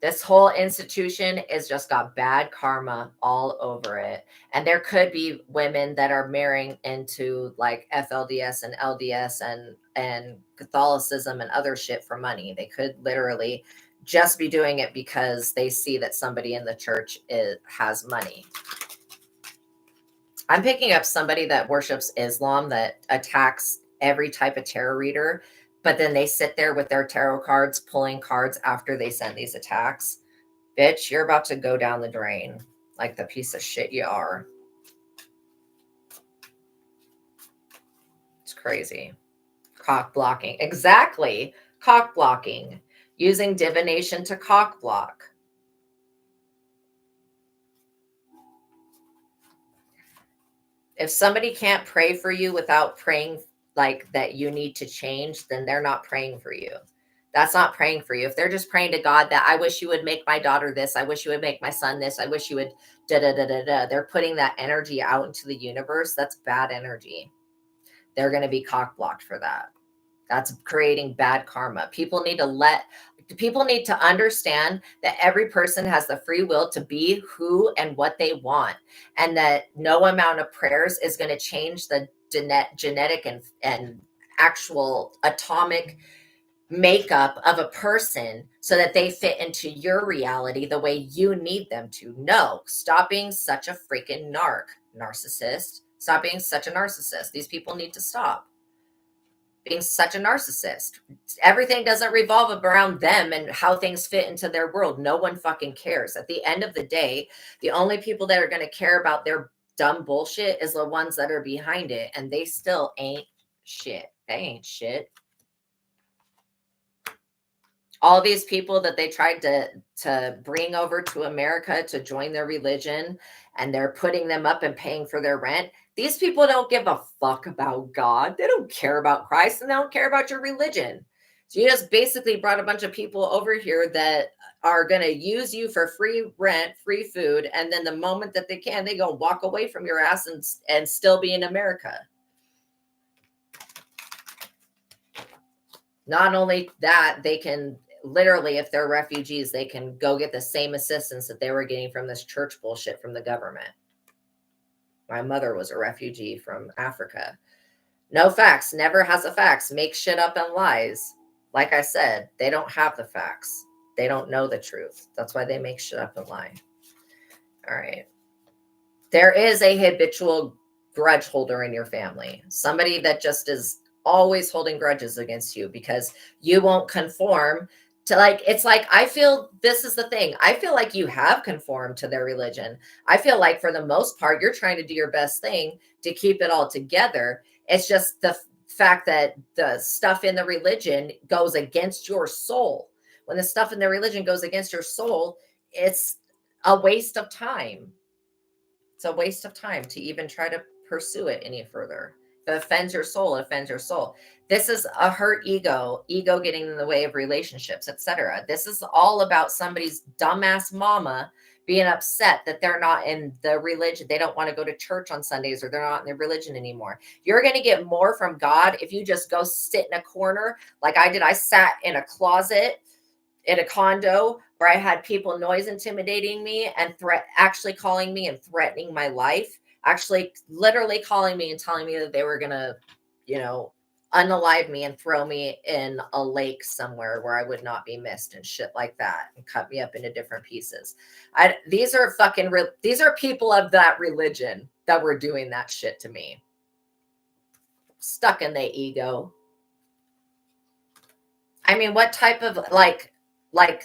This whole institution is just got bad karma all over it. And there could be women that are marrying into like FLDS and LDS and Catholicism and other shit for money. They could literally just be doing it because they see that somebody in the church has money. I'm picking up somebody that worships Islam that attacks every type of tarot reader, but then they sit there with their tarot cards, pulling cards after they send these attacks. Bitch, you're about to go down the drain like the piece of shit you are. It's crazy. Cock blocking. Exactly. Cock blocking. Using divination to cock block. If somebody can't pray for you without praying like that you need to change, then they're not praying for you. That's not praying for you. If they're just praying to God that I wish you would make my daughter this, I wish you would make my son this, I wish you would da da da da da. They're putting that energy out into the universe. That's bad energy. They're going to be cock blocked for that. That's creating bad karma. People need to understand that every person has the free will to be who and what they want, and that no amount of prayers is going to change the genetic and actual atomic makeup of a person so that they fit into your reality the way you need them to. No, stop being such a freaking narcissist. Stop being such a narcissist. These people need to stop being such a narcissist. Everything doesn't revolve around them and how things fit into their world. No one fucking cares. At the end of the day, the only people that are going to care about their dumb bullshit is the ones that are behind it, and they still ain't shit. They ain't shit. All these people that they tried to bring over to America to join their religion, and they're putting them up and paying for their rent. These people don't give a fuck about God. They don't care about Christ, and they don't care about your religion. So you just basically brought a bunch of people over here that are going to use you for free rent, free food, and then the moment that they can, they go walk away from your ass and still be in America. Not only that, they can literally, if they're refugees, they can go get the same assistance that they were getting from this church bullshit from the government. My mother was a refugee from Africa. No facts, never has a facts, make shit up and lies. Like I said, they don't have the facts. They don't know the truth. That's why they make shit up and lie. All right. There is a habitual grudge holder in your family. Somebody that just is always holding grudges against you because you won't conform to, like, it's like, I feel this is the thing. I feel like you have conformed to their religion. I feel like for the most part, you're trying to do your best thing to keep it all together. It's just the fact that the stuff in the religion goes against your soul. When the stuff in the religion goes against your soul, it's a waste of time. It's a waste of time to even try to pursue it any further. If it offends your soul, it offends your soul. This is a hurt ego getting in the way of relationships, etc. This is all about somebody's dumbass mama being upset that they're not in the religion. They don't want to go to church on Sundays, or they're not in their religion anymore. You're going to get more from God if you just go sit in a corner like I did. I sat in a closet in a condo where I had people noise intimidating me and actually calling me and threatening my life, actually literally calling me and telling me that they were going to, unalive me and throw me in a lake somewhere where I would not be missed and shit like that, and cut me up into different pieces. These are people of that religion that were doing that shit to me. Stuck in the ego. I mean, what type of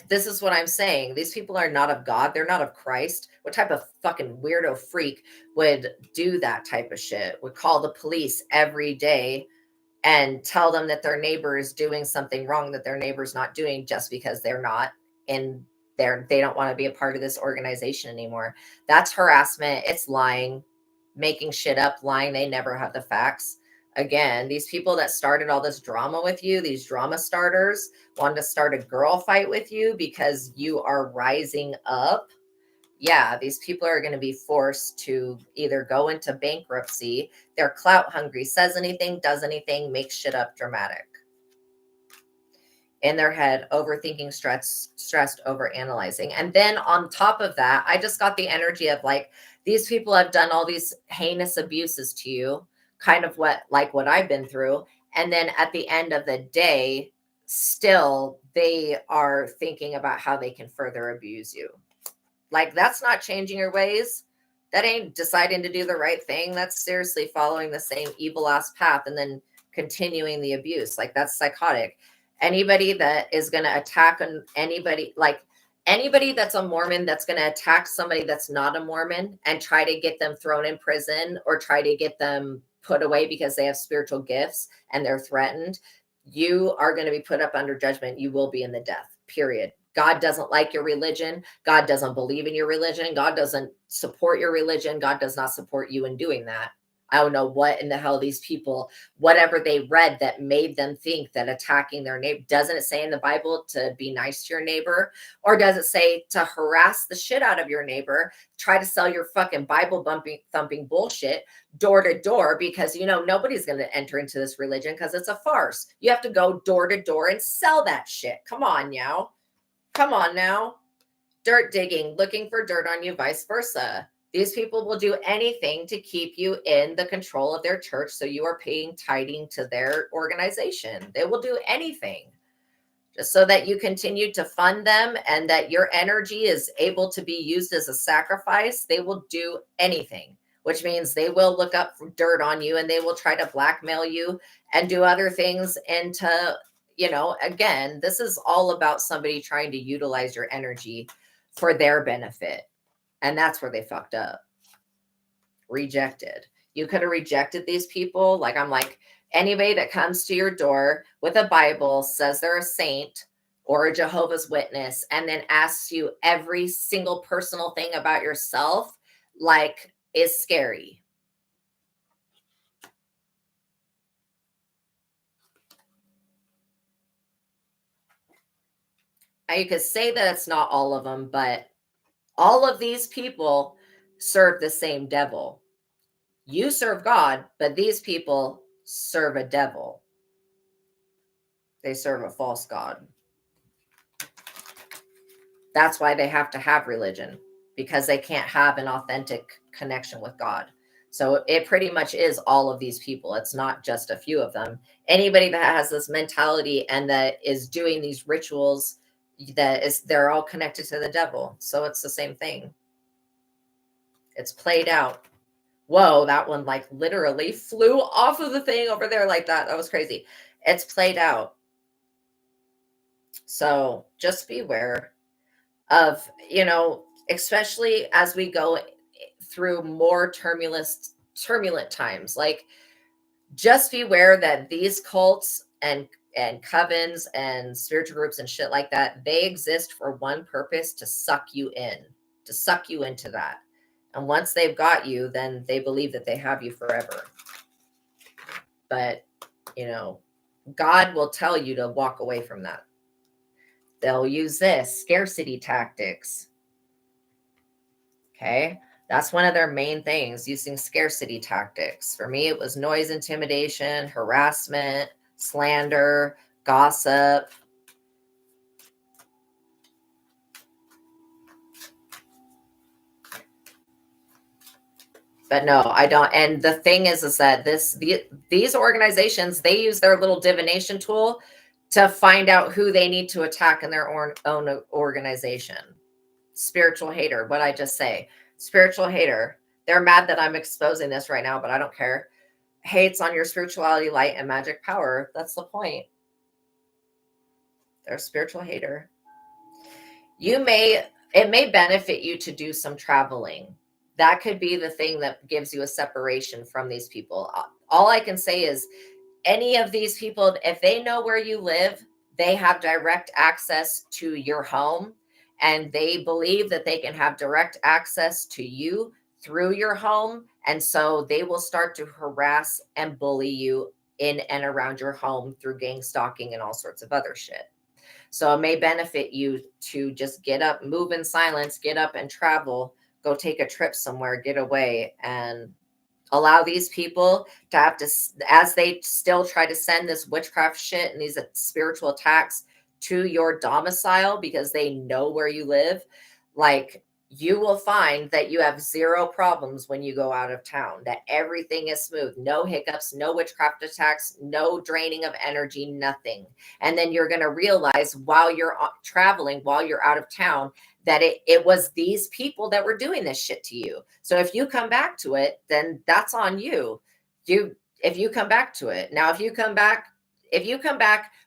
this is what I'm saying. These people are not of God. They're not of Christ. What type of fucking weirdo freak would do that type of shit? Would call the police every day and tell them that their neighbor is doing something wrong that their neighbor's not doing just because they're not in there. They don't want to be a part of this organization anymore. That's harassment. It's lying, making shit up, lying. They never have the facts. Again, these people that started all this drama with you, these drama starters, wanted to start a girl fight with you because you are rising up. Yeah, these people are going to be forced to either go into bankruptcy. They're clout hungry, says anything, does anything, makes shit up dramatic. In their head, overthinking, stressed, over analyzing. And then on top of that, I just got the energy of like, these people have done all these heinous abuses to you, kind of what I've been through. And then at the end of the day, still they are thinking about how they can further abuse you. Like, that's not changing your ways. That ain't deciding to do the right thing. That's seriously following the same evil ass path and then continuing the abuse. Like, that's psychotic. Anybody that is going to attack anybody that's a Mormon that's going to attack somebody that's not a Mormon and try to get them thrown in prison or try to get them put away because they have spiritual gifts and they're threatened, you are going to be put up under judgment. You will be in the death, period. God doesn't like your religion. God doesn't believe in your religion. God doesn't support your religion. God does not support you in doing that. I don't know what in the hell these people, whatever they read that made them think that attacking their neighbor. Doesn't it say in the Bible to be nice to your neighbor? Or does it say to harass the shit out of your neighbor, try to sell your fucking Bible thumping bullshit door to door? Because, nobody's going to enter into this religion because it's a farce. You have to go door to door and sell that shit. Come on now. Come on now. Dirt digging, looking for dirt on you, vice versa. These people will do anything to keep you in the control of their church so you are paying tithing to their organization. They will do anything just so that you continue to fund them and that your energy is able to be used as a sacrifice. They will do anything, which means they will look up dirt on you and they will try to blackmail you and do other things into, again, this is all about somebody trying to utilize your energy for their benefit. And that's where they fucked up. Rejected. You could have rejected these people. Like, I'm like, anybody that comes to your door with a Bible, says they're a saint or a Jehovah's Witness, and then asks you every single personal thing about yourself, like, is scary. Now, you could say that it's not all of them, but all of these people serve the same devil. You serve God, but these people serve a devil. They serve a false god. That's why they have to have religion, because they can't have an authentic connection with God. So it pretty much is all of these people. It's not just a few of them. Anybody that has this mentality and that is doing these rituals, they're all connected to the devil. So it's the same thing. It's played out. Whoa, that one like literally flew off of the thing over there like that. That was crazy. It's played out. So just beware of, especially as we go through more turbulent times. Like, just beware that these cults and covens and spiritual groups and shit like that, they exist for one purpose: to suck you in, to suck you into that. And once they've got you, then they believe that they have you forever. But, God will tell you to walk away from that. They'll use this scarcity tactics. Okay. That's one of their main things, using scarcity tactics. For me, it was noise, intimidation, harassment, slander, gossip. But no, I don't. And the thing is that these organizations, they use their little divination tool to find out who they need to attack in their own organization. Spiritual hater. What I just say? Spiritual hater. They're mad that I'm exposing this right now, but I don't care. Hates on your spirituality, light, and magic power. That's the point. They're a spiritual hater. It may benefit you to do some traveling. That could be the thing that gives you a separation from these people. All I can say is, any of these people, if they know where you live, they have direct access to your home, and they believe that they can have direct access to you through your home. And so they will start to harass and bully you in and around your home through gang stalking and all sorts of other shit. So it may benefit you to just get up, move in silence, get up and travel, go take a trip somewhere, get away, and allow these people to have to, as they still try to send this witchcraft shit and these spiritual attacks to your domicile, because they know where you live. Like, you will find that you have zero problems when you go out of town, that everything is smooth, no hiccups, no witchcraft attacks, no draining of energy, nothing. And then you're going to realize while you're traveling, while you're out of town, that it was these people that were doing this shit to you. So if you come back to it, then that's on you. If you come back to it. Now, if you come back,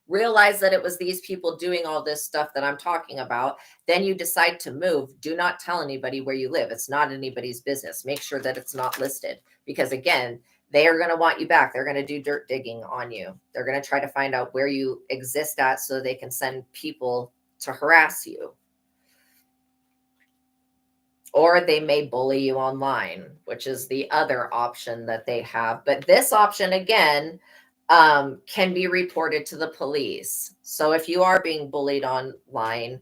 realize that it was these people doing all this stuff that I'm talking about, then you decide to move. Do not tell anybody where you live. It's not anybody's business. Make sure that it's not listed, because again, they are going to want you back. They're going to do dirt digging on you. They're going to try to find out where you exist at so they can send people to harass you. Or they may bully you online, which is the other option that they have. But this option, again, can be reported to the police. So if you are being bullied online,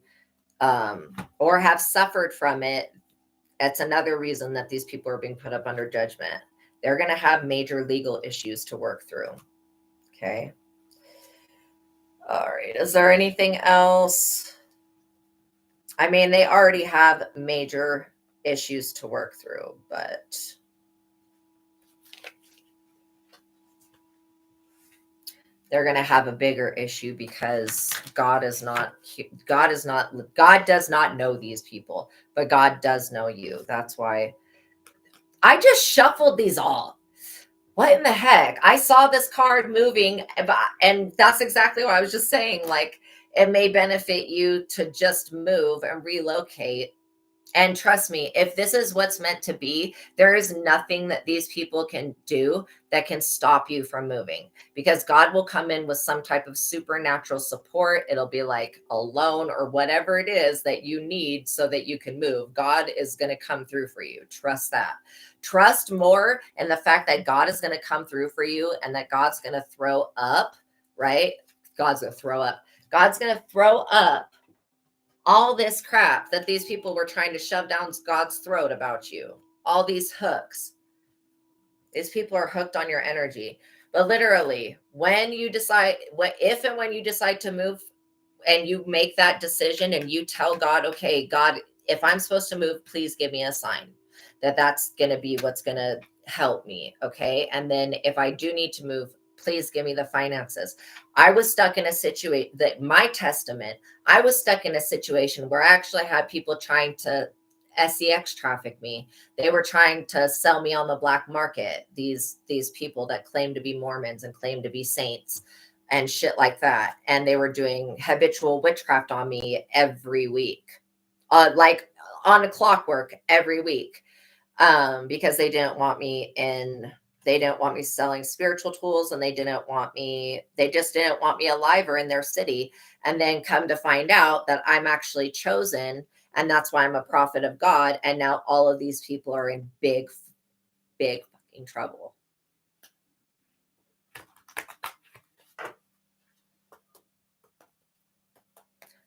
or have suffered from it, that's another reason that these people are being put up under judgment. They're going to have major legal issues to work through. Okay. All right. Is there anything else? I mean, they already have major issues to work through, but they're going to have a bigger issue because God does not know these people, but God does know you. That's why I just shuffled these all. What in the heck? I saw this card moving, and that's exactly what I was just saying. Like, it may benefit you to just move and relocate. And trust me, if this is what's meant to be, there is nothing that these people can do that can stop you from moving, because God will come in with some type of supernatural support. It'll be like a loan or whatever it is that you need so that you can move. God is going to come through for you. Trust that. Trust more in the fact that God is going to come through for you, and that God's going to throw up, right? God's going to throw up. God's going to throw up all this crap that these people were trying to shove down God's throat about you, all these hooks. These people are hooked on your energy. But literally, when you decide, if and when you decide to move and you make that decision and you tell God, okay, God, if I'm supposed to move, please give me a sign that that's going to be what's going to help me. Okay. And then if I do need to move, please give me the finances. I was stuck in a situation that my testament, I was stuck in a situation where I actually had people trying to sex traffic me. They were trying to sell me on the black market. These people that claim to be Mormons and claim to be saints and shit like that. And they were doing habitual witchcraft on me every week, like on a clockwork every week, because they didn't want me selling spiritual tools, and they just didn't want me alive or in their city. And then come to find out that I'm actually chosen, and that's why I'm a prophet of God. And now all of these people are in big fucking trouble.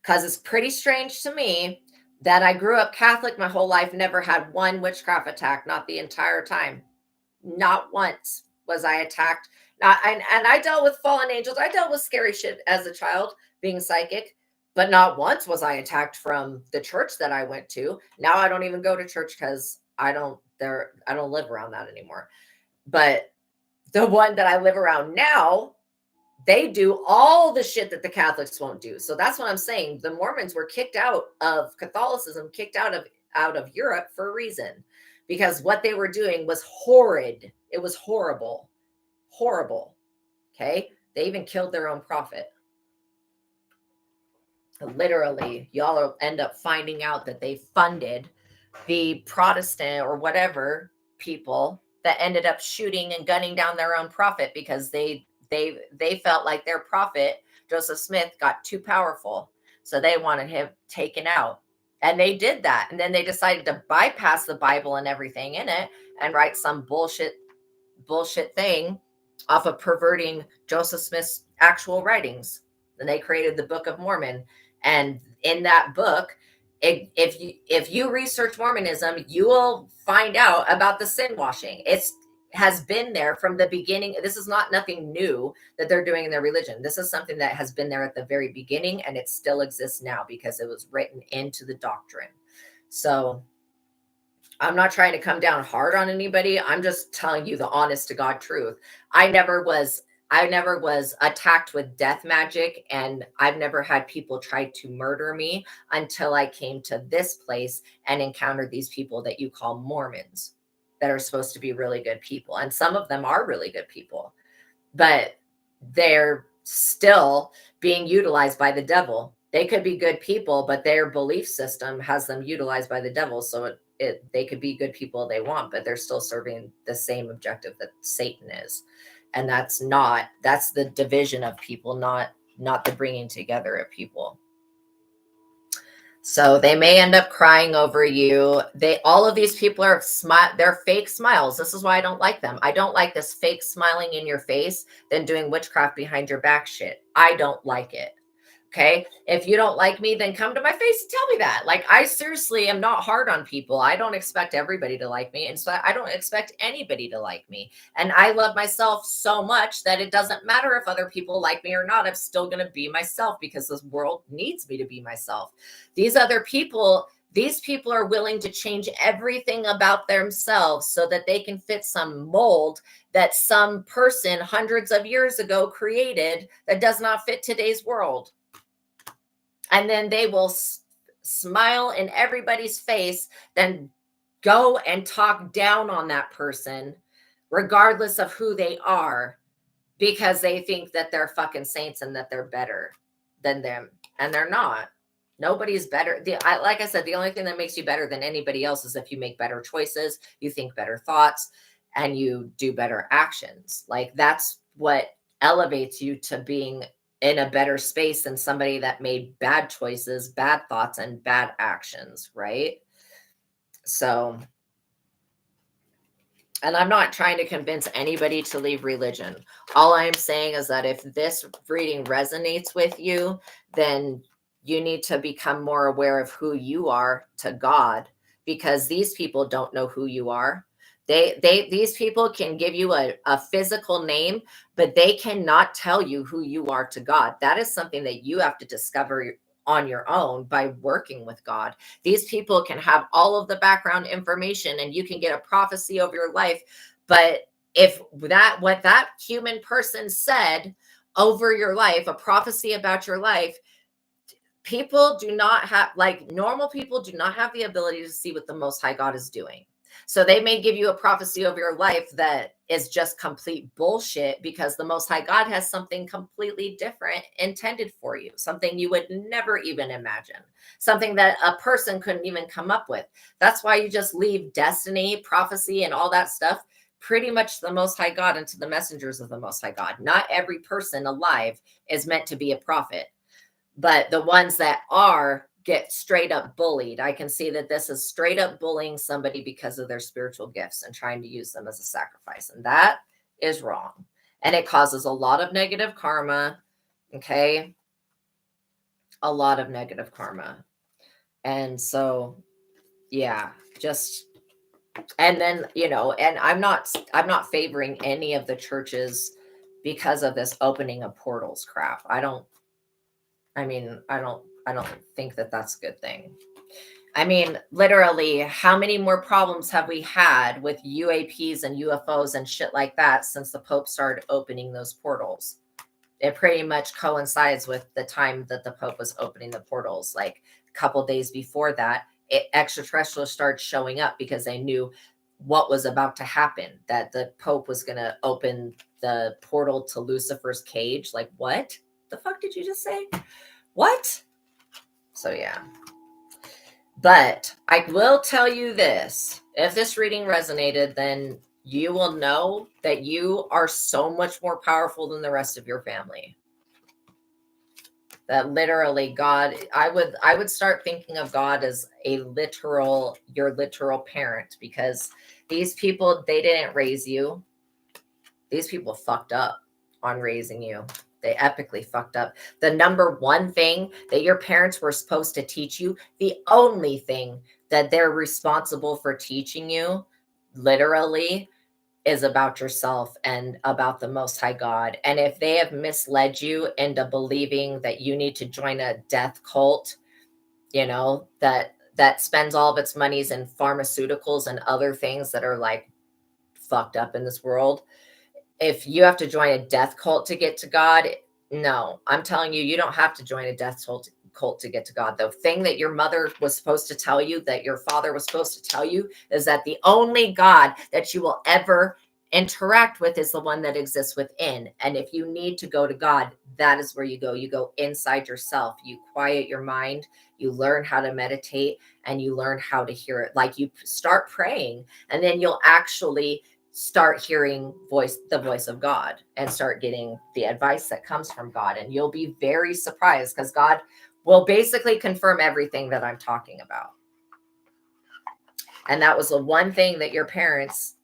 Because it's pretty strange to me that I grew up Catholic my whole life, never had one witchcraft attack, not the entire time. Not once was I attacked. And I dealt with fallen angels. I dealt with scary shit as a child, being psychic, but not once was I attacked from the church that I went to. Now I don't even go to church because I don't live around that anymore. But the one that I live around now, they do all the shit that the Catholics won't do. So that's what I'm saying. The Mormons were kicked out of Catholicism, kicked out of Europe for a reason, because what they were doing was horrid. It was horrible. Horrible. Okay? They even killed their own prophet. Literally, y'all will end up finding out that they funded the Protestant or whatever people that ended up shooting and gunning down their own prophet because they felt like their prophet, Joseph Smith, got too powerful. So they wanted him taken out. And they did that. And then they decided to bypass the Bible and everything in it and write some bullshit thing off of perverting Joseph Smith's actual writings. And they created the Book of Mormon. And in that book, if you research Mormonism, you will find out about the sin washing. It's has been there from the beginning. This is not nothing new that they're doing in their religion. This is something that has been there at the very beginning, and it still exists now because it was written into the doctrine. So I'm not trying to come down hard on anybody. I'm just telling you the honest to God truth. I never was attacked with death magic, and I've never had people try to murder me until I came to this place and encountered these people that you call Mormons, that are supposed to be really good people. And some of them are really good people, but they're still being utilized by the devil. They could be good people, but their belief system has them utilized by the devil. So they could be good people they want, but they're still serving the same objective that Satan is. And that's the division of people, not the bringing together of people. So they may end up crying over you. All of these people are they're fake smiles. This is why I don't like them. I don't like this fake smiling in your face, then doing witchcraft behind your back shit. I don't like it. Okay. If you don't like me, then come to my face and tell me that. Like, I seriously am not hard on people. I don't expect everybody to like me. And so I don't expect anybody to like me. And I love myself so much that it doesn't matter if other people like me or not. I'm still going to be myself because this world needs me to be myself. These people are willing to change everything about themselves so that they can fit some mold that some person hundreds of years ago created that does not fit today's world. And then they will smile in everybody's face, then go and talk down on that person, regardless of who they are, because they think that they're fucking saints and that they're better than them. And they're not. Nobody's better. Like I said, the only thing that makes you better than anybody else is if you make better choices, you think better thoughts, and you do better actions. Like, that's what elevates you to being in a better space than somebody that made bad choices, bad thoughts, and bad actions, right? So, and I'm not trying to convince anybody to leave religion. All I'm saying is that if this reading resonates with you, then you need to become more aware of who you are to God, because these people don't know who you are. These people can give you a physical name, but they cannot tell you who you are to God. That is something that you have to discover on your own by working with God. These people can have all of the background information and you can get a prophecy over your life, but if what that human person said over your life, a prophecy about your life, people do not have, like, normal people do not have the ability to see what the Most High God is doing. So they may give you a prophecy of your life that is just complete bullshit, because the Most High God has something completely different intended for you, something you would never even imagine, something that a person couldn't even come up with. That's why you just leave destiny, prophecy, and all that stuff pretty much to the Most High God and to the messengers of the Most High God. Not every person alive is meant to be a prophet, but the ones that are get straight up bullied. I can see that this is straight up bullying somebody because of their spiritual gifts and trying to use them as a sacrifice. And that is wrong. And it causes a lot of negative karma. Okay. A lot of negative karma. And so, yeah, just, and then, and I'm not favoring any of the churches because of this opening of portals crap. I don't think that that's a good thing. I mean, literally, how many more problems have we had with UAPs and UFOs and shit like that since the Pope started opening those portals? It pretty much coincides with the time that the Pope was opening the portals. Like a couple days before that, extraterrestrials started showing up because they knew what was about to happen, that the Pope was going to open the portal to Lucifer's cage. Like, what the fuck did you just say? What? So, yeah. But I will tell you this. If this reading resonated, then you will know that you are so much more powerful than the rest of your family. That literally God, I would start thinking of God as your literal parent, because these people, they didn't raise you. These people fucked up on raising you. They epically fucked up. The number one thing that your parents were supposed to teach you, the only thing that they're responsible for teaching you, literally, is about yourself and about the Most High God. And if they have misled you into believing that you need to join a death cult, that spends all of its monies in pharmaceuticals and other things that are like fucked up in this world, if you have to join a death cult to get to God, no, I'm telling you, you don't have to join a death cult to get to God. The thing that your mother was supposed to tell you, that your father was supposed to tell you, is that the only God that you will ever interact with is the one that exists within. And if you need to go to God, that is where you go. You go inside yourself. You quiet your mind. You learn how to meditate, and you learn how to hear it. Like, you start praying, and then you'll actually start hearing the voice of God, and start getting the advice that comes from God. And you'll be very surprised, because God will basically confirm everything that I'm talking about. And that was the one thing that your parents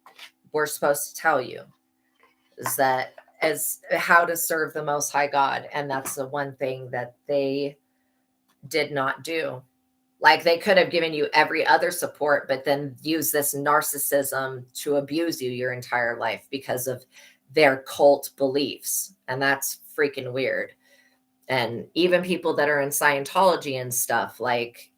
were supposed to tell you, is that as how to serve the Most High God. And that's the one thing that they did not do. Like, they could have given you every other support, but then use this narcissism to abuse you your entire life because of their cult beliefs. And that's freaking weird. And even people that are in Scientology and stuff, like,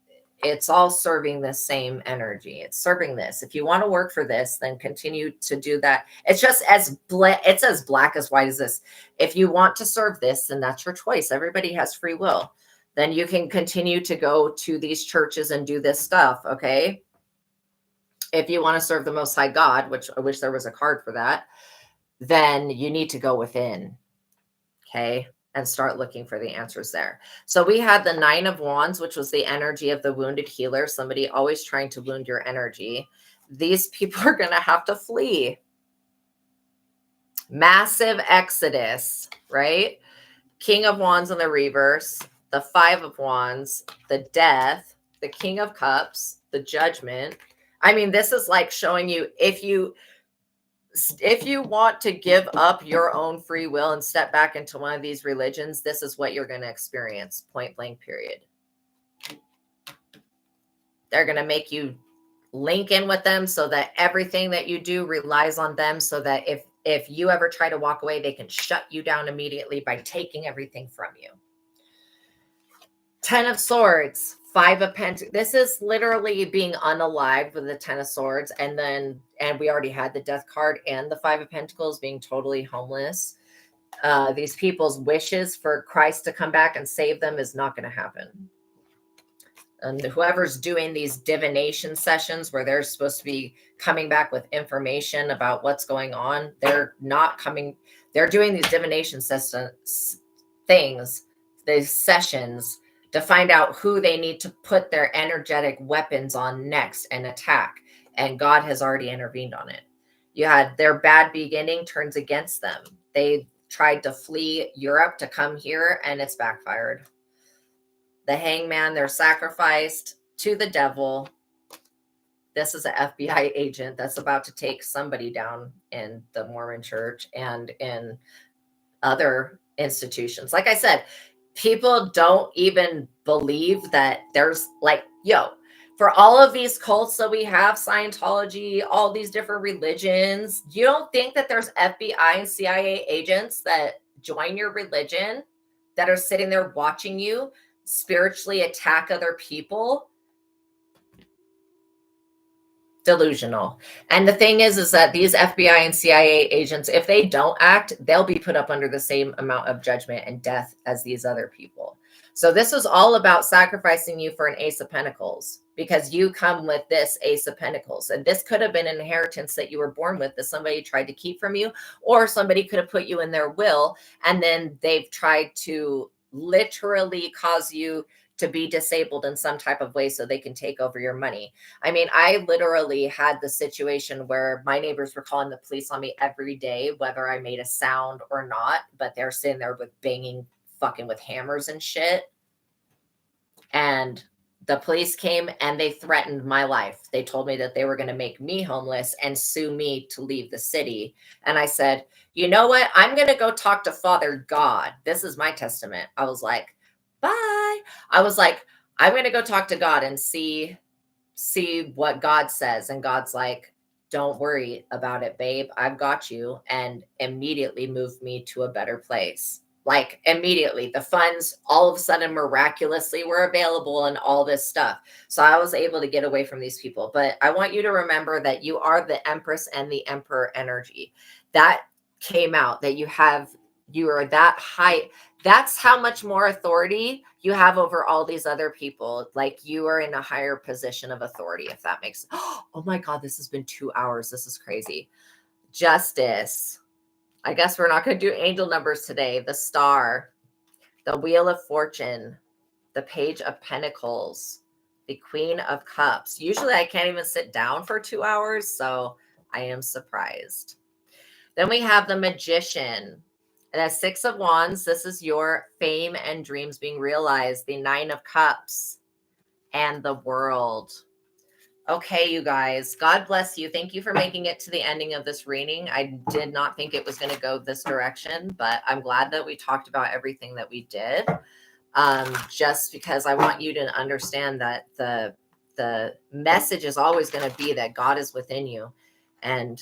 it's all serving the same energy. It's serving this. If you want to work for this, then continue to do that. It's just it's as black as white as this. If you want to serve this, then that's your choice. Everybody has free will. Then you can continue to go to these churches and do this stuff, okay? If you want to serve the Most High God, which I wish there was a card for that, then you need to go within, okay? And start looking for the answers there. So we had the 9 of Wands, which was the energy of the wounded healer, somebody always trying to wound your energy. These people are going to have to flee. Massive exodus, right? King of Wands in the reverse, the 5 of Wands, the Death, the King of Cups, the Judgment. I mean, this is like showing you, if you If you want to give up your own free will and step back into one of these religions, this is what you're going to experience, point blank, period. They're going to make you link in with them so that everything that you do relies on them, so that if you ever try to walk away, they can shut you down immediately by taking everything from you. 10 of Swords, 5 of Pentacles. This is literally being unalived with the 10 of Swords. And we already had the Death card and the 5 of Pentacles, being totally homeless. These people's wishes for Christ to come back and save them is not going to happen. And whoever's doing these divination sessions where they're supposed to be coming back with information about what's going on, they're not coming. They're doing these divination things, these sessions, to find out who they need to put their energetic weapons on next and attack. And God has already intervened on it. You had their bad beginning turns against them. They tried to flee Europe to come here, and it's backfired. The Hangman, they're sacrificed to the devil. This is an FBI agent that's about to take somebody down in the Mormon church and in other institutions. Like I said, people don't even believe that there's for all of these cults that we have, Scientology, all these different religions, you don't think that there's FBI and CIA agents that join your religion that are sitting there watching you spiritually attack other people? Delusional. And the thing is that these FBI and CIA agents, if they don't act, they'll be put up under the same amount of judgment and death as these other people. So this was all about sacrificing you for an Ace of Pentacles, because you come with this Ace of Pentacles. And this could have been an inheritance that you were born with that somebody tried to keep from you, or somebody could have put you in their will, and then they've tried to literally cause you to be disabled in some type of way so they can take over your money. I mean, I literally had the situation where my neighbors were calling the police on me every day, whether I made a sound or not, but they're sitting there with banging, fucking with hammers and shit. And the police came and they threatened my life. They told me that they were going to make me homeless and sue me to leave the city. And I said, you know what? I'm going to go talk to Father God. This is my testament. I was like, bye. I was like, I'm going to go talk to God and see what God says. And God's like, don't worry about it, babe. I've got you. And immediately moved me to a better place. Like immediately, the funds all of a sudden miraculously were available and all this stuff. So I was able to get away from these people. But I want you to remember that you are the Empress and the Emperor energy. That came out, that you are that high. That's how much more authority you have over all these other people. Like you are in a higher position of authority, if that makes sense. Oh my God, this has been 2 hours. This is crazy. Justice. I guess we're not going to do angel numbers today. The Star, the Wheel of Fortune, the Page of Pentacles, the Queen of Cups. Usually I can't even sit down for 2 hours, so I am surprised. Then we have the Magician. And the 6 of Wands, this is your fame and dreams being realized. The 9 of Cups and the World. Okay, you guys, God bless you. Thank you for making it to the ending of this reading. I did not think it was going to go this direction, but I'm glad that we talked about everything that we did. Just because I want you to understand that the message is always going to be that God is within you, and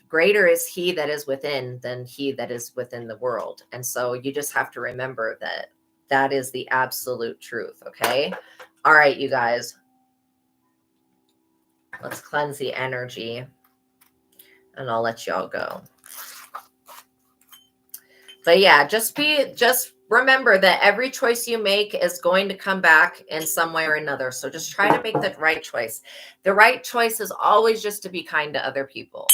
greater is he that is within than he that is within the world. And so you just have to remember that that is the absolute truth. Okay. All right, you guys. Let's cleanse the energy and I'll let y'all go. But yeah, just remember that every choice you make is going to come back in some way or another. So just try to make the right choice. The right choice is always just to be kind to other people.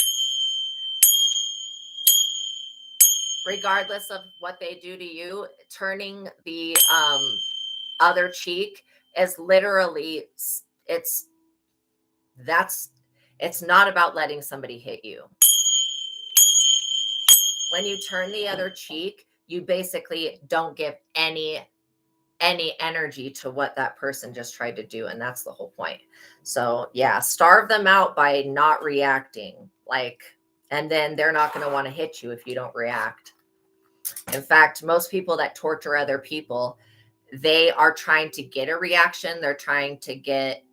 Regardless of what they do to you, turning the other cheek is literally, it's not about letting somebody hit you. When you turn the other cheek, you basically don't give any energy to what that person just tried to do. And that's the whole point. So yeah, starve them out by not reacting. Like And then they're not going to want to hit you if you don't react. In fact, most people that torture other people, they are trying to get a reaction. They're trying to get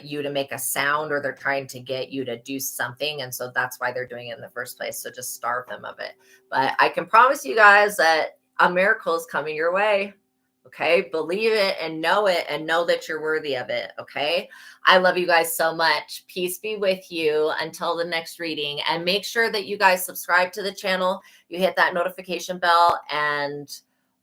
you to make a sound, or they're trying to get you to do something. And so that's why they're doing it in the first place. So just starve them of it. But I can promise you guys that a miracle is coming your way. Okay. Believe it and know that you're worthy of it. Okay. I love you guys so much. Peace be with you until the next reading. And make sure that you guys subscribe to the channel. You hit that notification bell and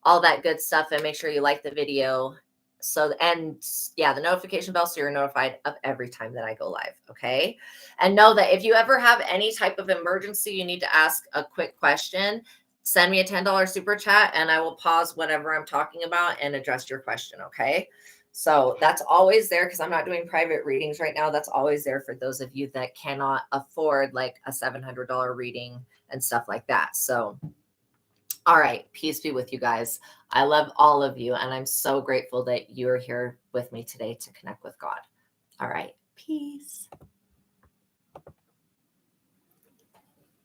all that good stuff. And make sure you like the video. So, and yeah, the notification bell, so you're notified of every time that I go live. Okay. And know that if you ever have any type of emergency, you need to ask a quick question, send me a $10 super chat and I will pause whatever I'm talking about and address your question. Okay. So that's always there because I'm not doing private readings right now. That's always there for those of you that cannot afford like a $700 reading and stuff like that. So, all right. Peace be with you guys. I love all of you. And I'm so grateful that you're here with me today to connect with God. All right. Peace.